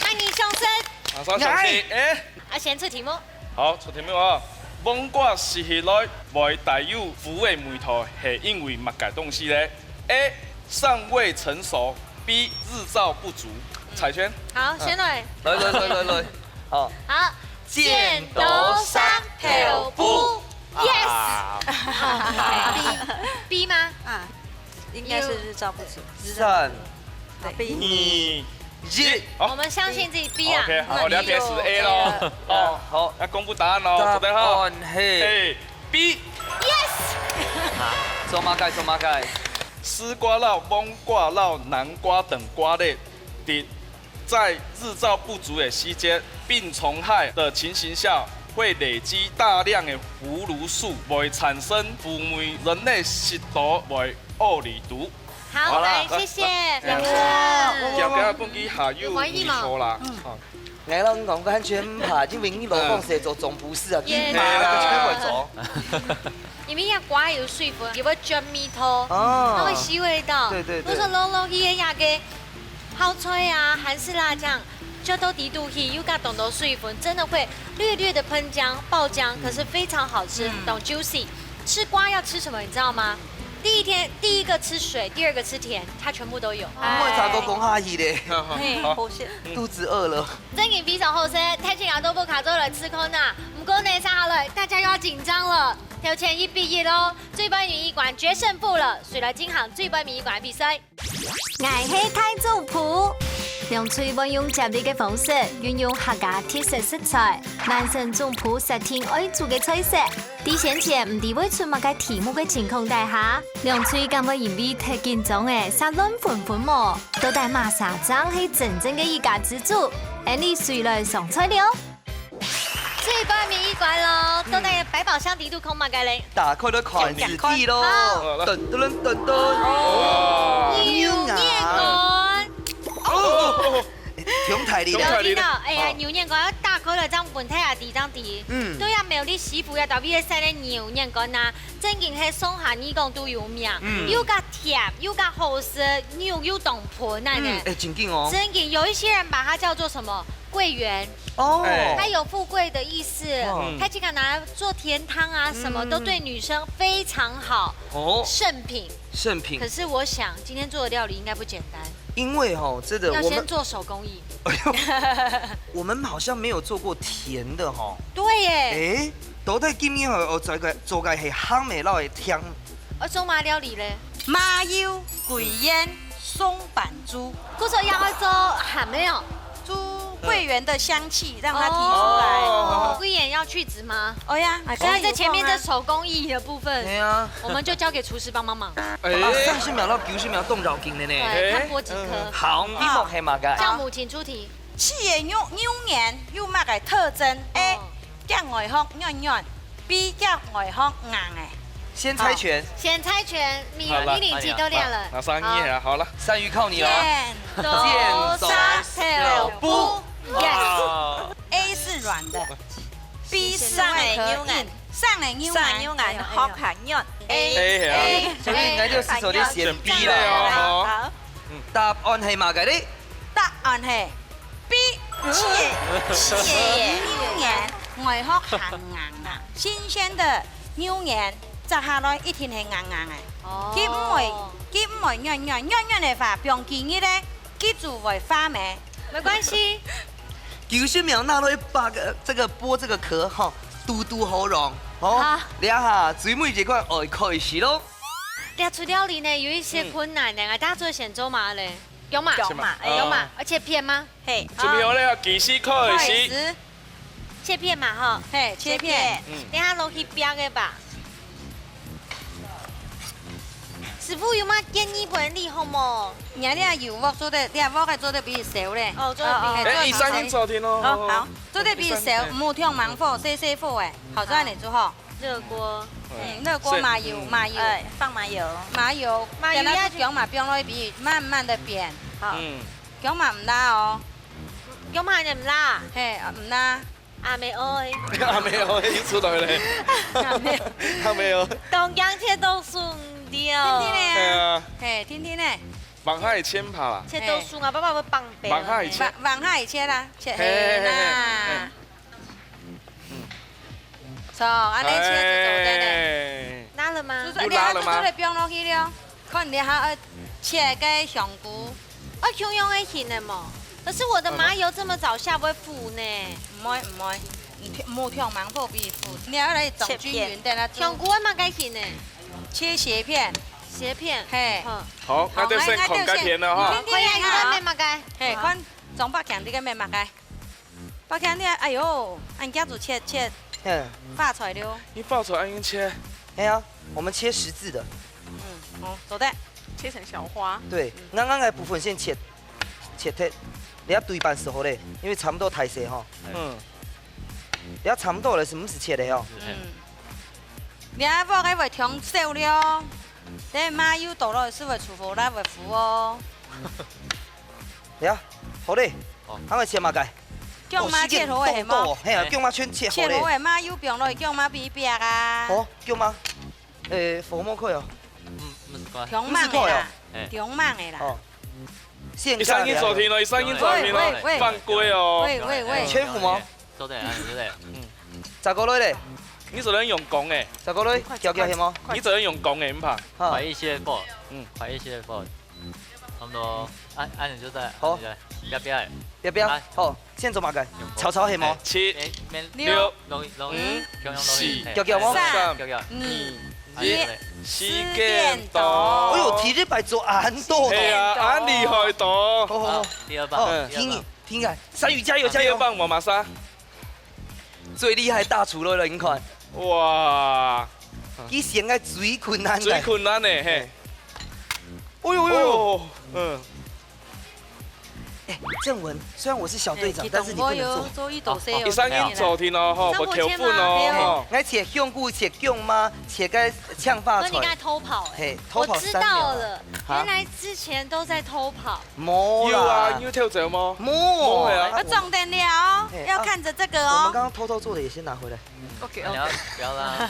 Speaker 3: 爱你上身。
Speaker 1: 马上上去，哎。
Speaker 3: 啊，先出题目。
Speaker 1: 好，出题目啊！芒果食起来未带有腐的味道，是因为乜解东西呢 ？A. 尚未成熟 ，B. 日照不足。彩圈。
Speaker 3: 好，先来。
Speaker 2: 来，好，
Speaker 3: 好，
Speaker 2: 剪
Speaker 3: 刀山漂布 ，yes。B 吗？
Speaker 7: 啊，应该是日照不足。
Speaker 2: 3、
Speaker 1: 你
Speaker 2: 1，
Speaker 3: 我们相信自己 B 啊。
Speaker 1: OK， 好，了解是 A 咯。哦，
Speaker 2: 好，
Speaker 1: 要公布答案喽，准备好。
Speaker 2: 案是
Speaker 1: A B。
Speaker 2: 做马盖，
Speaker 1: 丝瓜酪、芒果酪、南瓜等瓜类，在日照不足的期间，病虫害的情形下，会累积大量的葫芦素，会产生腐霉，人类食道会恶里毒。
Speaker 3: 好，来，谢谢两个。
Speaker 1: 要给他讲起下有没错啦。
Speaker 2: 我拢讲安全怕，因为你老公是做总不是啊，你
Speaker 3: 耶
Speaker 2: 妈个全会做。
Speaker 3: 因为要瓜有水分，也会卷米头，
Speaker 2: 哦
Speaker 3: 它会吸味道。
Speaker 2: 对。
Speaker 3: 如果说老老去那个泡菜啊、韩式辣酱，就都低度去，又加懂得水分，真的会略略的喷浆、爆浆，可是非常好吃，懂 juicy。吃瓜要吃什么，你知道吗？第一个吃水，第二个吃甜，它全部都有。
Speaker 2: 我咋都讲下去嘞，
Speaker 1: 好，
Speaker 2: 肚子饿了。
Speaker 3: 真给比手后生，太清雅都不卡住了，吃空呐。不过那啥好了，大家又要紧张了。条前一毕业喽，最班园艺馆决胜负了，水来金行最班园艺馆比赛。
Speaker 6: 爱喜太祖谱，用吹运用接力嘅方式，运用客家特色食材，男生总谱实天愛做嘅菜色。啲先前唔知會出乜嘅題目嘅情況底下，梁翠咁嘅演味睇見咗嘅殺卵款款模，到底馬沙張係真正嘅一家之主，而你誰來上菜了？
Speaker 3: 最班园艺馆咯，都在百宝箱底度空马盖嘞。
Speaker 2: 打開咗筷子機咯，噔，
Speaker 3: 牛念馆，
Speaker 2: 挺大力
Speaker 3: 有
Speaker 2: 的。
Speaker 3: 聽到？哎呀，牛念馆打開了張本體啊，地張地。都要沒有你媳婦要到 V S 嘅牛念館啊，真經係松下呢講都有名，又加甜又加好食，牛又懂盤啊呢。
Speaker 2: 哎，真勁哦。
Speaker 3: 真經有一些人把它叫做什麼桂圓。
Speaker 2: 哦，
Speaker 3: 它有富贵的意思，它竟敢拿来做甜汤啊，什么都对女生非常好。
Speaker 2: 哦，
Speaker 3: 圣品。
Speaker 2: 圣品
Speaker 3: 可。是我想今天做的料理应该不简单，
Speaker 2: 因为哈，真的我们
Speaker 3: 要先做手工艺。
Speaker 2: 我们好像没有做过甜的哈。
Speaker 3: 对耶，
Speaker 2: 哎，到底今年我做嘅係香味撈嘅甜。
Speaker 3: 而中麻料理嘞，
Speaker 7: 麻油、桂圆、松板猪，
Speaker 3: 故说要做还没有。
Speaker 7: 猪桂圆的香气让它提出来。
Speaker 3: 哦，贵眼要去籽吗？
Speaker 7: 哦呀，
Speaker 3: 所以在前面这手工艺的部分，
Speaker 2: 係啊。
Speaker 3: 我们就交给廚師幫忙。
Speaker 2: 啊，30秒到90秒動腦筋嘅呢。
Speaker 3: 對，看播幾顆。
Speaker 2: 好，題目係乜嘅？
Speaker 3: 教母請出題。
Speaker 7: 企業牛年有乜嘅特徵 ？A. 叫外殼軟軟 ，B. 叫外殼硬嘅。
Speaker 2: 先猜拳。
Speaker 3: 先猜拳，米1級都練了。
Speaker 1: 拿上一下，好了。
Speaker 2: 山魚靠你了。
Speaker 3: 剪刀石頭布 ，yes。A
Speaker 7: 是軟的，B 是上嚟牛硬，上嚟牛硬，殼係軟。
Speaker 1: A
Speaker 2: 所以應該就是說你選 B 啦。
Speaker 7: 好，
Speaker 2: 答案係乜嘅呢？
Speaker 7: 答案係 B。企業牛年外殼很硬啊，新鮮的牛年摘下來一定係硬硬嘅。
Speaker 3: 哦
Speaker 7: 佢唔會軟的話，不用建議咧，記住會發霉。
Speaker 3: 没关系，
Speaker 2: 90秒拿落去把这个剥这个壳哈，嘟嘟喉咙哦
Speaker 3: 好，
Speaker 2: 你下最尾这款爱开始咯。
Speaker 3: 练出料理呢有一些困难的，大家做咸粥嘛嘞，有嘛？有嘛？而且片吗？
Speaker 7: 嘿，
Speaker 1: 準備好咧，技師開始。
Speaker 7: 始，
Speaker 3: 切片嘛哈，
Speaker 7: 嘿，切片。
Speaker 3: 等下落去煸嘅吧。師傅有乜建議俾你好冇？
Speaker 7: 你啊油鑊做得，你啊鑊係做得比較少咧。
Speaker 3: 哦，做得比
Speaker 1: 哎，3音昨天哦。
Speaker 7: 好，做得比較少，唔好聽猛火，細火誒，好再嚟做好。
Speaker 3: 熱鍋，
Speaker 7: 熱鍋麻油，
Speaker 8: 放麻油。
Speaker 7: 麻油，
Speaker 3: 麻油要
Speaker 7: 薑嘛薑落去，慢慢的煸，
Speaker 1: 嗯。
Speaker 7: 薑嘛唔辣哦，
Speaker 3: 有嘛你唔辣？
Speaker 7: 嘿，唔辣。
Speaker 3: 阿妹愛，
Speaker 1: 還沒有，一出來咧。還沒有。
Speaker 3: 東洋切都順掉。
Speaker 7: 天天
Speaker 1: 係啊。
Speaker 7: 嘿，天天咧，
Speaker 1: 網下係千拍啦。
Speaker 3: 切都順啊，爸爸會幫白。
Speaker 1: 網下係千。
Speaker 7: 往下切啦，切
Speaker 1: 嘿嘿嘿
Speaker 7: 啦。錯，安尼切就做得咧。
Speaker 3: 辣了嗎？
Speaker 7: 你下做得薑落去了，可能你還要切個香菇。
Speaker 3: 我用用會行的嘛。可是我的麻油這麼早下不會腐呢？
Speaker 7: 唔會，唔好聽猛火比腐，你要嚟整均勻的啦。
Speaker 3: 香菇會嘛該行呢？
Speaker 7: 切斜片，
Speaker 3: 斜片。
Speaker 7: 嘿，
Speaker 1: 好，那就先狂改片了哈。
Speaker 3: 可以啊，你在咩嘛該？
Speaker 7: 嘿，看總百強啲嘅咩物嘅？百強啲，哎呦，按家族切
Speaker 2: 嗯，
Speaker 7: 發出來了。
Speaker 1: 你爆出來按切。
Speaker 2: 哎呀，我們切十字的，
Speaker 7: 哦，做得。
Speaker 5: 切成小花。
Speaker 2: 对，啱啱嘅部分先切剔，你要對半時候咧，因為差唔多太細哈。
Speaker 1: 嗯。
Speaker 2: 你要差唔多了，是唔是切的哦？
Speaker 7: 你阿鑊嘅會調少了，你麻油倒落去是會出火啦，會腐哦。
Speaker 2: 你啊，好咧，啱嘅切嘛計。
Speaker 7: 薑麻切好嘅係冇？
Speaker 2: 嘿啊，薑麻圈切好
Speaker 7: 切好
Speaker 2: 咧。
Speaker 7: 嘅麻油薑落去，薑麻比白啊。
Speaker 2: 好，薑麻，火锅塊哦。
Speaker 4: 不是關。
Speaker 7: 薑麻嘅啦，
Speaker 4: 哎，
Speaker 7: 薑麻嘅啦。
Speaker 2: 哦。現
Speaker 1: 你3音昨天哦，你3音昨天哦，犯規哦。
Speaker 7: 喂，
Speaker 2: 全副嗎？
Speaker 4: 做得，做得。
Speaker 2: 十個女咧，
Speaker 1: 你只能用講誒，
Speaker 2: 十個女，叫係麼？
Speaker 1: 你只能用講誒，唔怕。
Speaker 4: 快一些貨，
Speaker 1: 嗯，
Speaker 4: 快一些貨，差不多，按你就在，
Speaker 2: 好，
Speaker 4: 要不要？
Speaker 2: 不要，好，先做嘛計，炒係麼
Speaker 1: ？7、
Speaker 7: 6、
Speaker 1: 5、4、
Speaker 2: 叫麼
Speaker 1: 3、
Speaker 7: 2、
Speaker 1: 1，時間到。
Speaker 2: 哎呦，體日白做很多。
Speaker 1: 係啊，很厲害多。
Speaker 2: 好，
Speaker 4: 第二棒，
Speaker 2: 聽啊，山芋加油加油！
Speaker 1: 第二棒我馬上。
Speaker 2: 最厲害大廚了，你看。
Speaker 1: 哇！
Speaker 2: 佢先係最困難
Speaker 1: 最
Speaker 2: 嘅。
Speaker 1: 困難的嘿。
Speaker 2: 哎呦哎呦，
Speaker 1: 嗯。
Speaker 2: 哎，正文，雖然我是小隊長，但是你不能做。
Speaker 7: 做一道
Speaker 1: 第3音昨天哦，吼，無扣分哦，
Speaker 2: 我切香菇，切薑嘛，切個嗆發
Speaker 3: 所以你剛才
Speaker 2: 菜。
Speaker 3: 偷跑哎
Speaker 2: 嘿，偷跑
Speaker 3: 我知
Speaker 2: 3秒
Speaker 3: 道了，原來之前都在偷跑。
Speaker 2: 冇
Speaker 1: 有啊，
Speaker 2: 啦
Speaker 1: 你，有跳走嗎？
Speaker 2: 冇
Speaker 1: 冇啊
Speaker 7: 要重點了哦，要看着這個
Speaker 2: 我們
Speaker 7: 哦。
Speaker 2: 剛剛偷偷做的也先拿回來。
Speaker 5: OK
Speaker 4: 你要不要啦？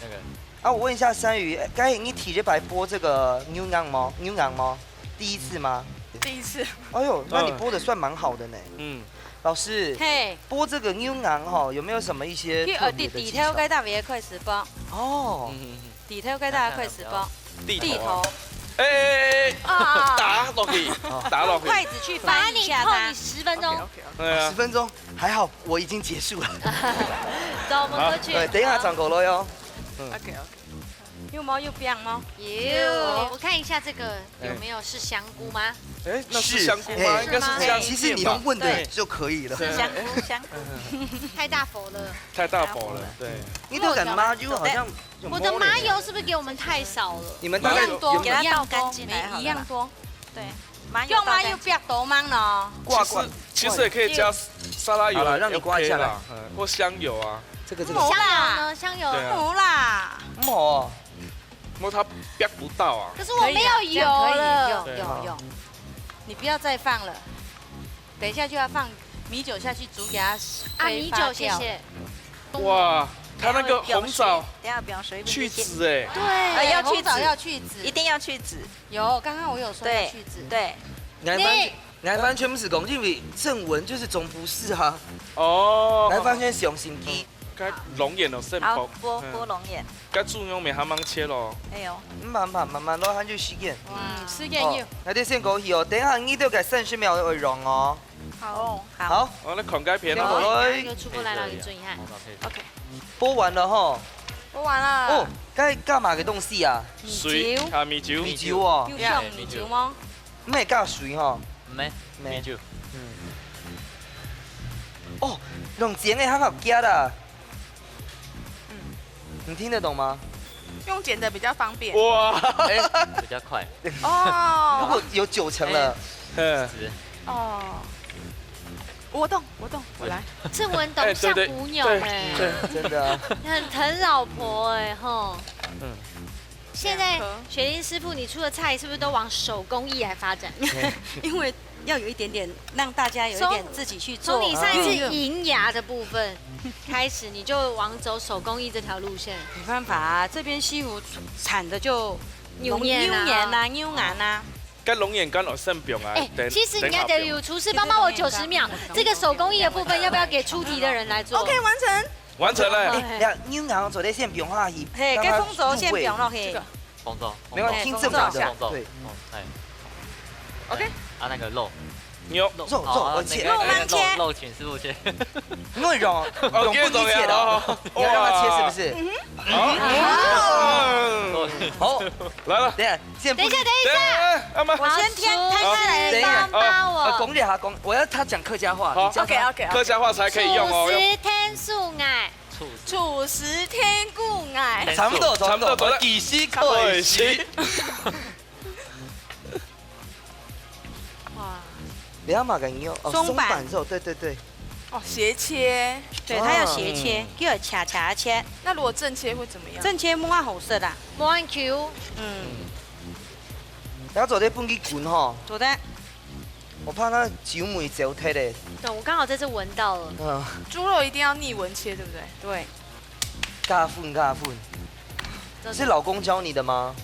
Speaker 4: 那個。
Speaker 2: 啊，我問一下山魚，剛才你體日白剝這個牛羊嗎？牛羊嗎？第一次嗎？
Speaker 5: 第一次。
Speaker 2: 哎呦，那你剝的算蠻好的呢。
Speaker 1: 嗯。
Speaker 2: 老師，
Speaker 7: 嘿，
Speaker 2: 剝這個牛羊哈，有沒有什麼一些特別的技巧？
Speaker 7: 地頭嘅特別開始剝，
Speaker 2: 哦，
Speaker 7: 地頭嘅大開始剝，地頭。
Speaker 1: 哎，打落去，打落去。
Speaker 7: 筷子去
Speaker 3: 把
Speaker 7: 翻一
Speaker 3: 你扣
Speaker 7: 下它
Speaker 3: 你。10分鐘。
Speaker 1: 對啊
Speaker 2: 10。分鐘，還好我已經結束了。
Speaker 3: 走，我們過去。
Speaker 2: 對，等一下長狗了喲。
Speaker 5: OK。
Speaker 7: 有冇有變嗎？
Speaker 3: 有，我看一下這個有沒有是香菇嗎？
Speaker 1: 哎，那是香菇嗎？
Speaker 2: 哎
Speaker 1: 應該是香菇。
Speaker 2: 其實你們問的就可以了。
Speaker 7: 香菇香。
Speaker 3: 太大佛了。
Speaker 1: 太大火了，對。
Speaker 2: 你的麻油好像有
Speaker 3: 我的麻油是不是給我們太少了？
Speaker 2: 你們大概
Speaker 7: 一樣多，
Speaker 8: 給它
Speaker 7: 一樣
Speaker 8: 倒乾淨來好了
Speaker 7: 一樣多。
Speaker 8: 對，麻油
Speaker 7: 用麻油
Speaker 8: 倒乾淨。
Speaker 7: 比較多嗎呢？
Speaker 1: 其實也可以加沙拉油，
Speaker 2: 好了讓你刮一下來
Speaker 1: 或香油啊。
Speaker 2: 這個
Speaker 7: 冇
Speaker 3: 香油
Speaker 7: 啦，
Speaker 3: 呢？香油。
Speaker 1: 對啊
Speaker 7: 冇啦。
Speaker 2: 哦，
Speaker 1: 因為它煸不到啊。
Speaker 3: 可是我沒有油了。
Speaker 1: 對
Speaker 7: 有，你不要再放了，等一下就要放米酒下去煮，給它
Speaker 3: 啊，米酒，謝謝。
Speaker 1: 哇，它那個紅棗
Speaker 8: 等下不用水，
Speaker 1: 去籽哎。
Speaker 3: 對，
Speaker 8: 要去
Speaker 7: 紅棗
Speaker 8: 籽
Speaker 7: 要去籽，
Speaker 8: 一定要去籽。
Speaker 7: 有，剛剛我有說要
Speaker 8: 對
Speaker 7: 去籽。
Speaker 8: 對，
Speaker 2: 南方全部是講，因為正文就是總不是哈，
Speaker 1: 哦。
Speaker 2: 南方圈是用心機，
Speaker 1: 该龙眼哦，肾
Speaker 8: 好
Speaker 1: 包，
Speaker 8: 剥龙眼。
Speaker 1: 该猪肉面还蛮切咯。
Speaker 8: 哎呦，
Speaker 2: 慢慢攞番薯時間。
Speaker 3: 时间有。
Speaker 2: 那啲先講哦，等一下呢度嘅30秒會溶哦。
Speaker 8: 好，
Speaker 2: 好，
Speaker 1: 哦，那孔盖片
Speaker 2: 先
Speaker 1: 哦。
Speaker 2: 落
Speaker 3: 又出过来了，你注意看。
Speaker 8: OK，
Speaker 2: 播完了吼。
Speaker 5: 播完了。
Speaker 2: 哦，該幹嘛嘅東西啊？
Speaker 1: 水下米酒。
Speaker 2: 米酒哦，
Speaker 7: 又像米酒嗎？
Speaker 2: 唔係加水吼。
Speaker 4: 没米酒。
Speaker 2: 哦，用剪嘅很好加的。你聽得懂嗎？
Speaker 5: 用剪的比较方便。
Speaker 1: 哇，
Speaker 4: 比较快。
Speaker 2: 如
Speaker 5: 哦
Speaker 2: 果有9成了，
Speaker 1: 嗯，
Speaker 5: 哦，我动，我来。
Speaker 3: 郑文董像虎鸟哎，
Speaker 2: 真的啊。
Speaker 3: 很疼老婆哎吼。
Speaker 1: 嗯。
Speaker 3: 现在雪玲师傅，你出的菜是不是都往手工艺来发展？
Speaker 7: 因为要有一点点让大家有一点自己去做。
Speaker 3: 从你上一次银牙的部分开始，你就往走手工艺这条路线。
Speaker 7: 没办法啊，这边西湖产的就
Speaker 3: 牛眼
Speaker 7: 啊、牛眼啊。
Speaker 1: 该龙眼干了肾病啊。
Speaker 3: 其实你看，有厨师帮我90秒，这个手工艺的部分要不要给出题的人来做
Speaker 5: OK， 完成。
Speaker 1: 完成了。
Speaker 2: 牛眼做啲先不用下去。
Speaker 7: 嘿，该风轴先不用了嘿。
Speaker 4: 风轴。
Speaker 2: 没有听正版的。对。
Speaker 4: 哎。
Speaker 5: OK。
Speaker 4: 啊，那个肉。
Speaker 1: 牛
Speaker 2: 肉，我切。
Speaker 7: 肉慢切。
Speaker 4: 肉请师傅切。
Speaker 2: 因为溶不理解的，你要让它切是不是？好，
Speaker 1: 来了。
Speaker 2: 等一下，先
Speaker 3: 等一下，
Speaker 7: 我先摊下来。
Speaker 2: 等一下，
Speaker 3: 帮我。
Speaker 2: 讲一下，我要他讲客家话。
Speaker 1: 好
Speaker 5: ，OK，
Speaker 1: 客家话才可以用哦。
Speaker 3: 处时天素爱。
Speaker 5: 处时天固爱。
Speaker 2: 差不多，
Speaker 1: 我
Speaker 2: 几时可以？
Speaker 3: 哇，
Speaker 2: 不要马干油哦，松板肉，对。
Speaker 5: 哦，斜切。
Speaker 7: 对，它要斜切，叫恰切。
Speaker 5: 那如果正切会怎么样？
Speaker 7: 正切摸下好色啦。
Speaker 3: 摸 Q。
Speaker 2: 然后做啲半鸡滚吼。
Speaker 7: 做的。
Speaker 2: 我怕那酒梅焦脱嘞。
Speaker 3: 对，我刚好在这闻到了。
Speaker 5: 猪肉一定要逆纹切，对不对？
Speaker 7: 对。
Speaker 2: 尬混。是老公教你的吗？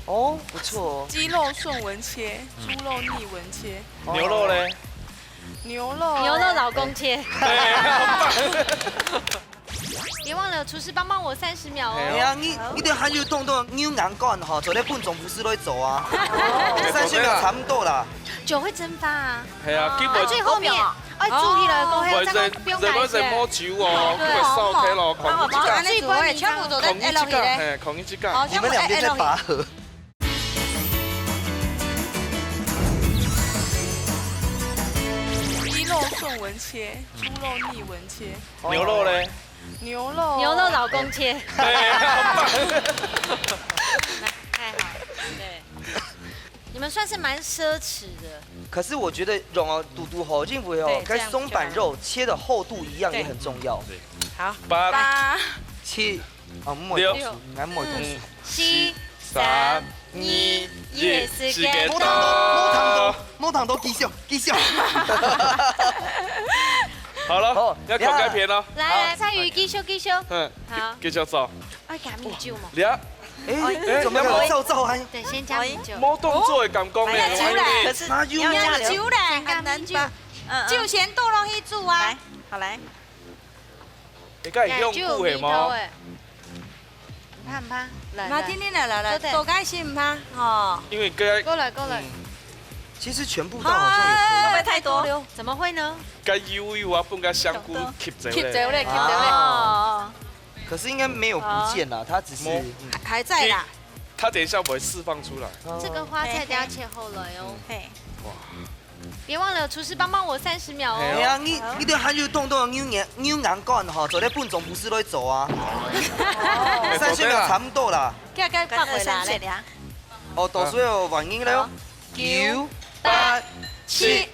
Speaker 2: 哦，不错哦。
Speaker 5: 鸡肉顺纹切，猪肉逆纹切。
Speaker 1: 牛肉嘞？
Speaker 5: 牛肉
Speaker 3: 老公切。别忘了，厨师帮我30秒哦。
Speaker 2: 哎呀，你哋还要动牛眼干吼，做啲半种不是来做啊。30秒差不多啦。
Speaker 3: 酒会蒸发啊。
Speaker 1: 系啊，基本
Speaker 3: 最后面，注意了，各位，这个不用改写。
Speaker 1: 摸酒哦，会烧开咯，
Speaker 7: 帮我把那组位全部都在 L 里嘞。
Speaker 1: 孔一支杠，
Speaker 2: 你们两边在拔河。
Speaker 5: 鸡肉顺纹切，猪肉逆纹切。
Speaker 1: 牛肉嘞？
Speaker 5: 牛肉
Speaker 3: 老公切。太好，对。你们算是蛮奢侈的。
Speaker 2: 可是我觉得溶哦，嘟好进不哦，跟松板肉切的厚度一样也很重要。
Speaker 7: 好
Speaker 5: ，8、
Speaker 2: 7、
Speaker 1: 6、
Speaker 2: 来摸东西。
Speaker 3: 7、3、2、1，时间
Speaker 2: 到。摸糖都继续。
Speaker 1: 好了，要口盖片了。
Speaker 3: 来，蔡宇继续。好，
Speaker 1: 继续做。
Speaker 3: 爱加米酒嘛？
Speaker 1: 俩。
Speaker 2: 哎，怎么有照啊？
Speaker 3: 对，先加米酒。
Speaker 1: 冇动作的感觉呢。
Speaker 7: 可是你要加酒嘞，很难酒。酒先倒落去煮啊。
Speaker 8: 好来。
Speaker 1: 你该用久的吗？
Speaker 3: 唔怕，
Speaker 7: 来，听来，多开心唔怕哦。
Speaker 1: 因为该
Speaker 3: 过来。
Speaker 2: 其实全部倒好像也可以。
Speaker 8: 会不会太多？
Speaker 3: 怎么会呢？
Speaker 1: 该油啊，放个香菇吸走
Speaker 3: 嘞。
Speaker 2: 可是应该没有不见啦，它只是
Speaker 7: 还在啦。
Speaker 1: 它等一下不会释放出来。
Speaker 3: 这个花菜等下切厚了哟。嘿。哇。别忘了，厨师帮我30秒哦。
Speaker 2: 哎呀，你哋还要动牛眼干吼，做啲半种不是来做啊。30秒差不多啦。
Speaker 7: 该放回来嘞。
Speaker 2: 哦，倒水哦，反应了。9、8、7、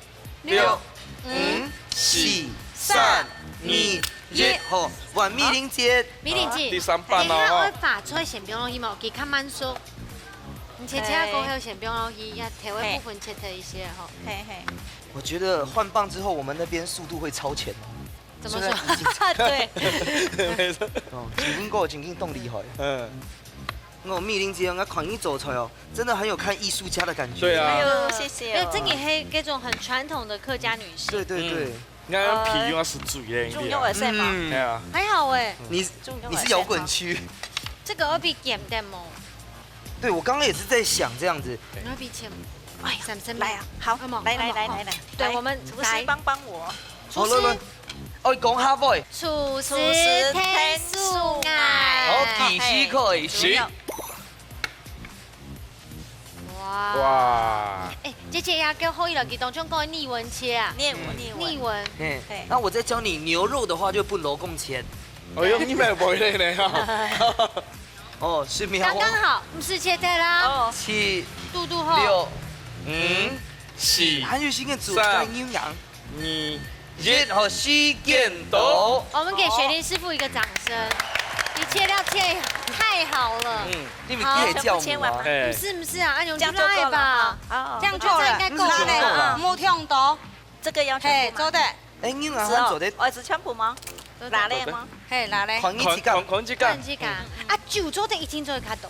Speaker 2: 6、5、4、3、2、1，好，完米零节。
Speaker 1: 第3版
Speaker 3: 哦。等下
Speaker 1: 哦。
Speaker 3: 我发出先不用落去嘛，给看慢说。你切过后先不用落去，要体位部分切特一些哈。
Speaker 7: 嘿。
Speaker 2: 我觉得换棒之后，我们那边速度会超前。
Speaker 3: 怎么说？对。
Speaker 2: 哦，前面个真紧动厉害。我米零节我看你做出来哦，真的很有看艺术家的感觉。
Speaker 1: 对啊。
Speaker 8: 哎呦，谢谢。
Speaker 3: 因为这个黑这种很传统的客家女性。
Speaker 2: 对。
Speaker 1: 你看皮用是嘴的，
Speaker 8: 中药也是吗？
Speaker 1: 哎呀，
Speaker 3: 还好哎，
Speaker 2: 你是摇滚区，
Speaker 3: 这个二比减的吗？
Speaker 2: 对我刚刚也是在想这样子，
Speaker 3: 二比减，
Speaker 8: 哎呀，
Speaker 3: 三
Speaker 8: 来啊，好，来，
Speaker 3: 对我们
Speaker 8: 厨师帮我。
Speaker 2: 好来，我讲哈boy，
Speaker 3: 厨师天素爱，
Speaker 2: 好继续开始。
Speaker 3: 哇！
Speaker 1: 哇！
Speaker 3: 哎，姐姐要叫后一了，给当中讲逆文切啊，
Speaker 8: 逆
Speaker 3: 逆文。
Speaker 2: 嗯，那我再教你牛肉的话就不揉贡钱。
Speaker 1: 哎呦，你买不累呢哈？
Speaker 2: 哦，是苗。
Speaker 3: 刚刚好，不是切菜啦。
Speaker 8: 哦，
Speaker 2: 7、
Speaker 3: 嘟嘟后。
Speaker 2: 6、5、
Speaker 1: 4、
Speaker 2: 韩语新的主干牛羊。
Speaker 1: 2、
Speaker 2: 1和西剑斗。
Speaker 3: 我们给雪玲师傅一个掌声，你切料切太好了。
Speaker 2: 你们可以叫我吗？
Speaker 3: 不是啊，按钮就
Speaker 8: 这样就够了
Speaker 3: 拉吧。
Speaker 8: 好，
Speaker 7: 这样够了，
Speaker 3: 应该够了。
Speaker 7: 木跳刀，
Speaker 8: 这个要全部吗？
Speaker 7: 做的，
Speaker 2: 哎，牛羊
Speaker 8: 是哦
Speaker 2: 做的，
Speaker 8: 儿子全部吗？哪类吗？
Speaker 7: 嘿，拿来。
Speaker 2: 狂一起干。
Speaker 1: 狂一干。
Speaker 3: 啊，酒做的一定做会卡抖，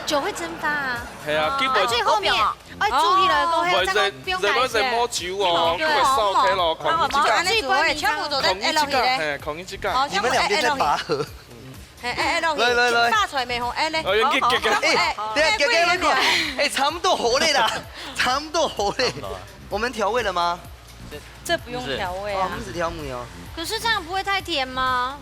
Speaker 3: 酒会蒸发啊。
Speaker 1: 系啊，基
Speaker 3: 啊，
Speaker 1: 本
Speaker 3: 最后面，哎，煮起来过后，这个不用改
Speaker 1: 在摸
Speaker 3: 写。
Speaker 1: 酒哦，佢会烧开咯，狂一干。
Speaker 7: 最后面全部都在
Speaker 1: 狂一
Speaker 7: L 里
Speaker 1: 干，
Speaker 7: 咧。
Speaker 1: 系狂一干。
Speaker 2: 你们两边在拔河。
Speaker 7: L 里，
Speaker 2: 来，
Speaker 7: 发出来没红 L 咧。
Speaker 1: 哎，你给
Speaker 2: 哎，等下给那个，哎，差不多好嘞啦，差不多好嘞。我们调味了吗？
Speaker 7: 这不用调味
Speaker 2: 哦，
Speaker 7: 啊
Speaker 2: 我。们只调母哦。
Speaker 3: 可是这样不会太甜吗？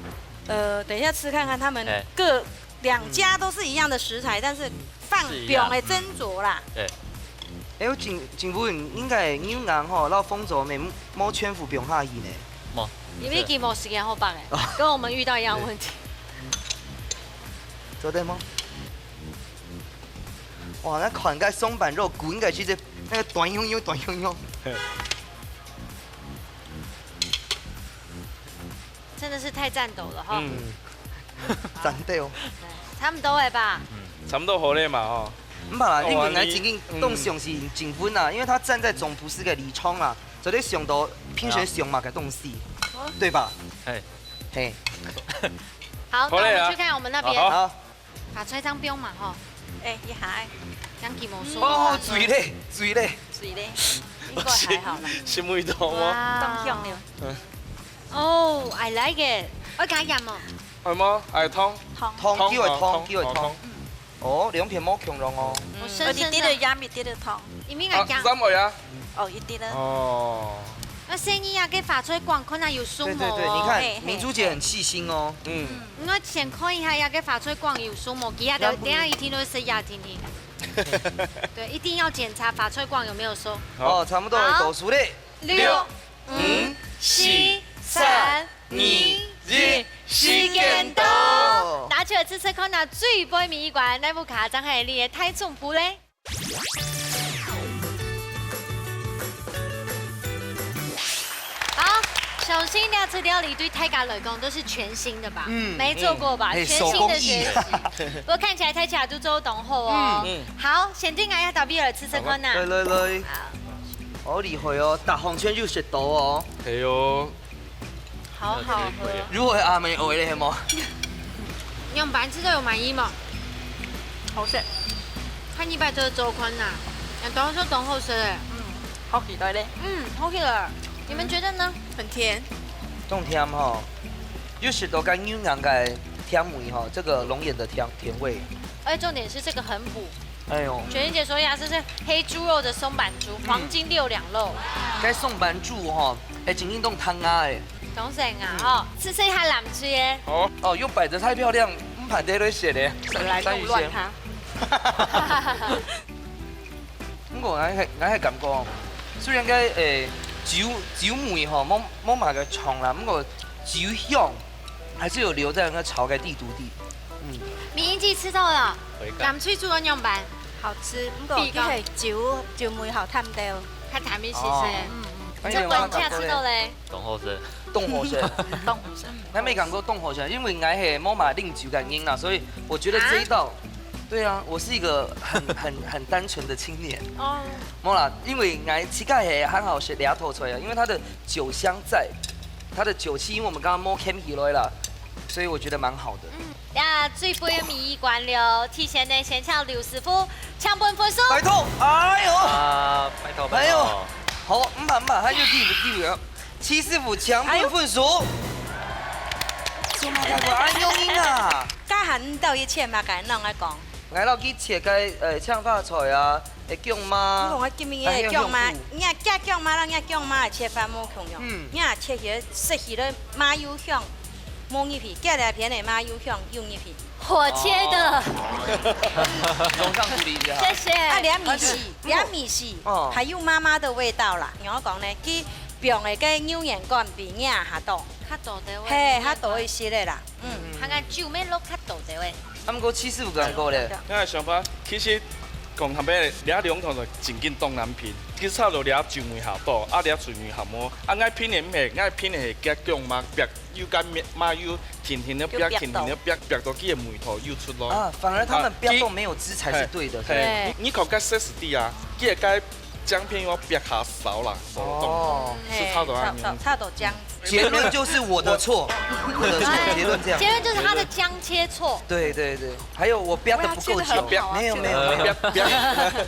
Speaker 7: 等一下吃看看，他们各2家都是一样的食材，但是放表的斟酌啦。
Speaker 2: 哎，我政府应该牛羊吼，到丰州没摸圈服不用下意呢。
Speaker 3: 因为给某时间后办哎，跟我们遇到一样问题。
Speaker 2: 做对吗？哇，那款盖松板肉骨应该是这那个短悠悠。
Speaker 3: 真的是太战斗了哈。
Speaker 2: 真的哦。
Speaker 3: 他们都会吧？
Speaker 1: 差不多好嘞嘛吼。
Speaker 2: 唔怕啦，因为咱真正动上是警分啦，因为他站在总厨师嘅立场啦，做咧上到拼学上嘛嘅东西，对吧？嘿。
Speaker 3: 好，那我们去看我们那边。
Speaker 2: 好。
Speaker 3: 把吹张不用嘛哈。
Speaker 8: 哎，一下，
Speaker 3: 讲几毛数。
Speaker 2: 哦，水嘞。
Speaker 8: 水嘞，
Speaker 3: 应该还好啦。
Speaker 1: 心味道吗？
Speaker 8: 当香了。
Speaker 3: 哦 ，I like it。我加盐哦。
Speaker 1: 係麼？係湯。
Speaker 2: 湯，叫係湯。哦，2片冇強濃哦。
Speaker 3: 我深深
Speaker 8: 的鹽，一啲的湯。
Speaker 3: 因為我講。
Speaker 1: 3位啊？
Speaker 8: 哦，一啲啦。
Speaker 1: 哦。
Speaker 3: 那生意啊，給發出廣，可能有數目哦。
Speaker 2: 對，你看明珠姐很細心哦。
Speaker 3: 我先看一下，要給發出廣有數目，其他的等下一聽都是要聽聽。對，一定要檢查發出廣有沒有收。
Speaker 2: 哦，差不多倒數嘞。
Speaker 3: 6、5、4、3、2、1，時間到。拿出來試試看，那最杯米一罐，那部卡張係你嘅太重譜咧。好，首先呢，這料理對大家來講都是全新的吧？沒做過吧？全新的學習。不過看起來大家都做懂後哦。好，先對我要到比爾吃吃看吶。
Speaker 2: 來。好厲害哦，大紅圈就食到哦。
Speaker 1: 係哦。
Speaker 3: 好好喝。
Speaker 2: 如何阿美味咧？係冇？
Speaker 3: 用白吃都有滿意嘛？
Speaker 8: 好食。
Speaker 3: 看一百這周寬吶，懂說懂後食誒。
Speaker 8: 好期待咧。
Speaker 3: 好吃了。你們覺得呢？
Speaker 5: 很甜。
Speaker 2: 重甜哈，又食到跟牛羊嘅甜味哈，這個龍眼的甜味。
Speaker 3: 而且重點是這個很補。
Speaker 2: 哎呦，
Speaker 3: 雪玲姐說呀，這是黑豬肉的松板豬，黃金6兩肉。
Speaker 2: 該松板豬哈，係整一棟湯啊誒。
Speaker 3: 懂成啊哦，吃一下藍豬耶。
Speaker 2: 哦，又擺得太漂亮，唔盤得都寫咧。
Speaker 5: 誰來弄亂它？
Speaker 2: 咁我係感覺，雖然嘅酒味哈冇買個重啦，咁個酒香還是有留在那個炒嘅地肚底。
Speaker 3: 米英記吃到了，藍豬豬嘅樣板，
Speaker 8: 好吃。不過佢係酒味好淡啲，
Speaker 3: 較淡啲些。這文價吃到咧。
Speaker 4: 董後生。
Speaker 2: 凍河水，我沒講過凍河水，因為我係冇買令酒感應啦，所以我覺得這一道，對啊，我是一個很單純的青年。哦，冇啦，因為我吃起係很好食倆頭出來，因為它的酒香在，它的酒氣，因為我們剛剛摸 cam 起來啦，所以我覺得蠻好的。
Speaker 3: 呀，最杯米一罐了，提前呢先請劉師傅搶本分數。
Speaker 2: 拜託，哎呦，
Speaker 4: 拜託，
Speaker 2: 哎呦，好，唔怕，還有機會。戚师傅强棍混熟。做嘛个安用音啊？
Speaker 7: 家喊到一切嘛，甲弄来讲。
Speaker 2: 我落去切个唱发菜啊，会姜妈。
Speaker 7: 我今年会姜妈，你啊加姜妈，人家姜妈切番木姜用，你啊切些适合的麻油香，摸一片，加两片的麻油香用一片。
Speaker 3: 火切的，
Speaker 2: 弄上处理一下。
Speaker 3: 谢谢。
Speaker 7: 啊，两米细，还有妈妈的味道啦。然后讲呢，佢用的个牛眼干比硬下多，
Speaker 3: 较大的位。
Speaker 7: 嘿，较大一些的啦。
Speaker 3: 他讲酒面落较大的位。
Speaker 2: 啊，不过戚师傅讲过咧。
Speaker 1: 我的想法其实讲他们俩两头就真紧东南偏，其实差就俩酒梅下多，啊俩水梅下摸，啊爱偏的唔系，爱偏的系加姜嘛，白又加麻油，甜甜的白，甜甜的白，白到佢嘅梅头又出咯。
Speaker 2: 啊，反而他们标动没有汁才是对的。
Speaker 1: 对，你靠加色士地啊，佢系加姜片要白下少啦，哦，是差多啊，
Speaker 7: 差多姜。
Speaker 2: 结论就是我的错，我的错，结论这样。
Speaker 3: 结论就是他的姜切错。
Speaker 2: 对对对，还有我标的不够久，没有，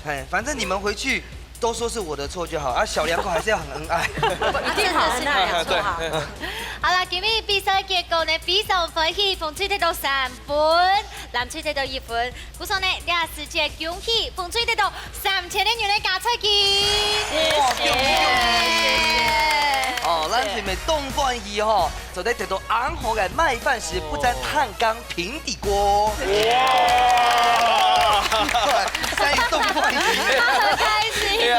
Speaker 2: 哎，反正你们回去都说是我的错就好，啊，小两口还是要很恩爱。
Speaker 7: 一定好恩爱啊，做好。
Speaker 3: 好啦，今日比賽結果呢，非常歡喜，馮翠得到3分，藍翠得到1分。故上呢，兩世界恭喜馮翠得到3000元嘅加菜金。謝謝。
Speaker 2: 哦，咱前面東關二吼，就得到昂河嘅麥飯時不沾碳缸平底鍋。哇！在東關二，
Speaker 3: 很開心。
Speaker 2: 對啊。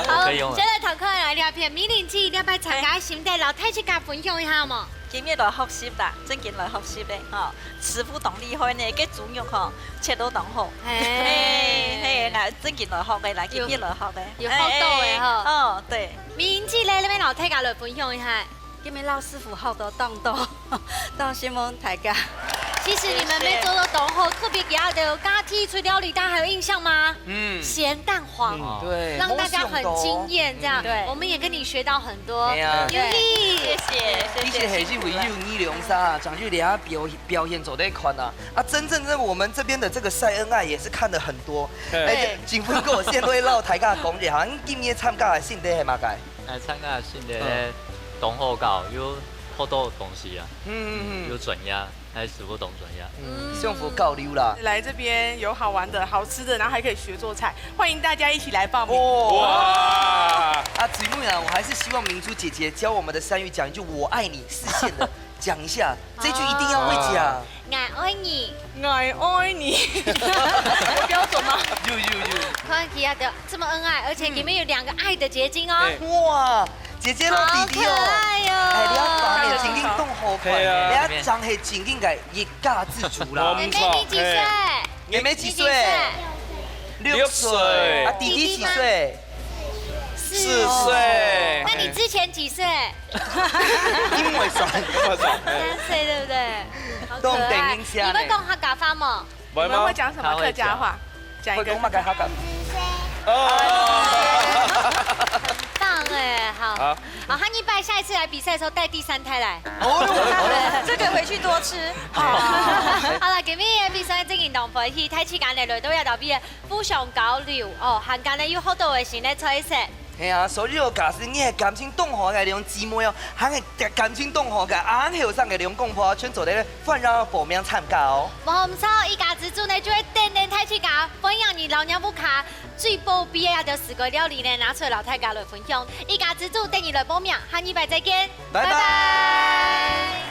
Speaker 3: 好，接來頭看來兩片米零紙，兩擺參加心態，老太去甲分享一下嘛。
Speaker 8: 今日來學習啦，真見來學習咧，吼，師傅當厲害呢，嘅煮肉吼，切到當好，嘿，嗱，真見來學嘅，嗱，今日來學嘅，
Speaker 3: 有學到嘅吼。
Speaker 8: 哦，對，
Speaker 3: 米零紙咧，你咪老太甲來分享一下。
Speaker 8: 今日老師傅學到當多，當先問大家。
Speaker 3: 其實你們沒做到懂後，特別給他的咖喱脆料理，大家還有印象嗎？鹹蛋黃，
Speaker 2: 對，
Speaker 3: 讓大家很驚豔，這樣。對，我們也跟你學到很多。有意，謝謝。
Speaker 2: 一些還是為有二兩三，講句倆表現走得寬啊！啊，真正的我們這邊的這個曬恩愛也是看得很多。哎，景輝哥先對老大家講一下，你今年參加的性質係乜嘅？
Speaker 4: 參加的性質咧，懂好搞，有好多東西啊，有轉壓。還是不懂怎樣，
Speaker 2: 幸福告溜啦！
Speaker 5: 來這邊有好玩的、好吃的，然後還可以學做菜，歡迎大家一起來報名。
Speaker 2: 哇！啊，子木呀，我還是希望明珠姐姐教我們的山芋講一句“我愛你”，視線的講一下，這句一定要會講。
Speaker 3: 我愛你，
Speaker 5: 我愛你，有標準嗎？
Speaker 2: 有。
Speaker 3: 看起來的這麼恩愛，而且裡面有2個愛的結晶哦。
Speaker 2: 哇！姐姐咯，弟弟哦，哎，你要把你真緊動好快，你要真係真緊嘅一家之主啦。
Speaker 3: 妹妹你幾歲？
Speaker 2: 妹妹幾歲？6歲。啊，弟弟幾歲
Speaker 3: ？4歲。那你之前幾歲？
Speaker 2: 因為算
Speaker 3: 3歲，對不對？好可愛。你們講客家話嗎？
Speaker 5: 你們會講什麼客家話？講一個客家話。
Speaker 3: 棒哎，好，漢一拜下一次來比賽的時候帶第3胎來。
Speaker 7: 這個回去多吃。
Speaker 3: 好啦，今日嘅比賽真係同歡喜，睇次間嚟來到有特別嘅富上交流哦，韓間呢有好多嘅新嘅菜色。
Speaker 2: 係啊，所以我假使你係感情動好嘅兩姊妹哦，還係感情動好嘅啱後生嘅兩公婆，全做咧歡讓報名參加哦。
Speaker 3: 冇唔錯，一家之主呢就會等等睇次間分享你老娘不卡最寶貝嘅就4個料理呢拿出來老太家來分享，一家之主等你來報名，下禮拜再見，拜拜。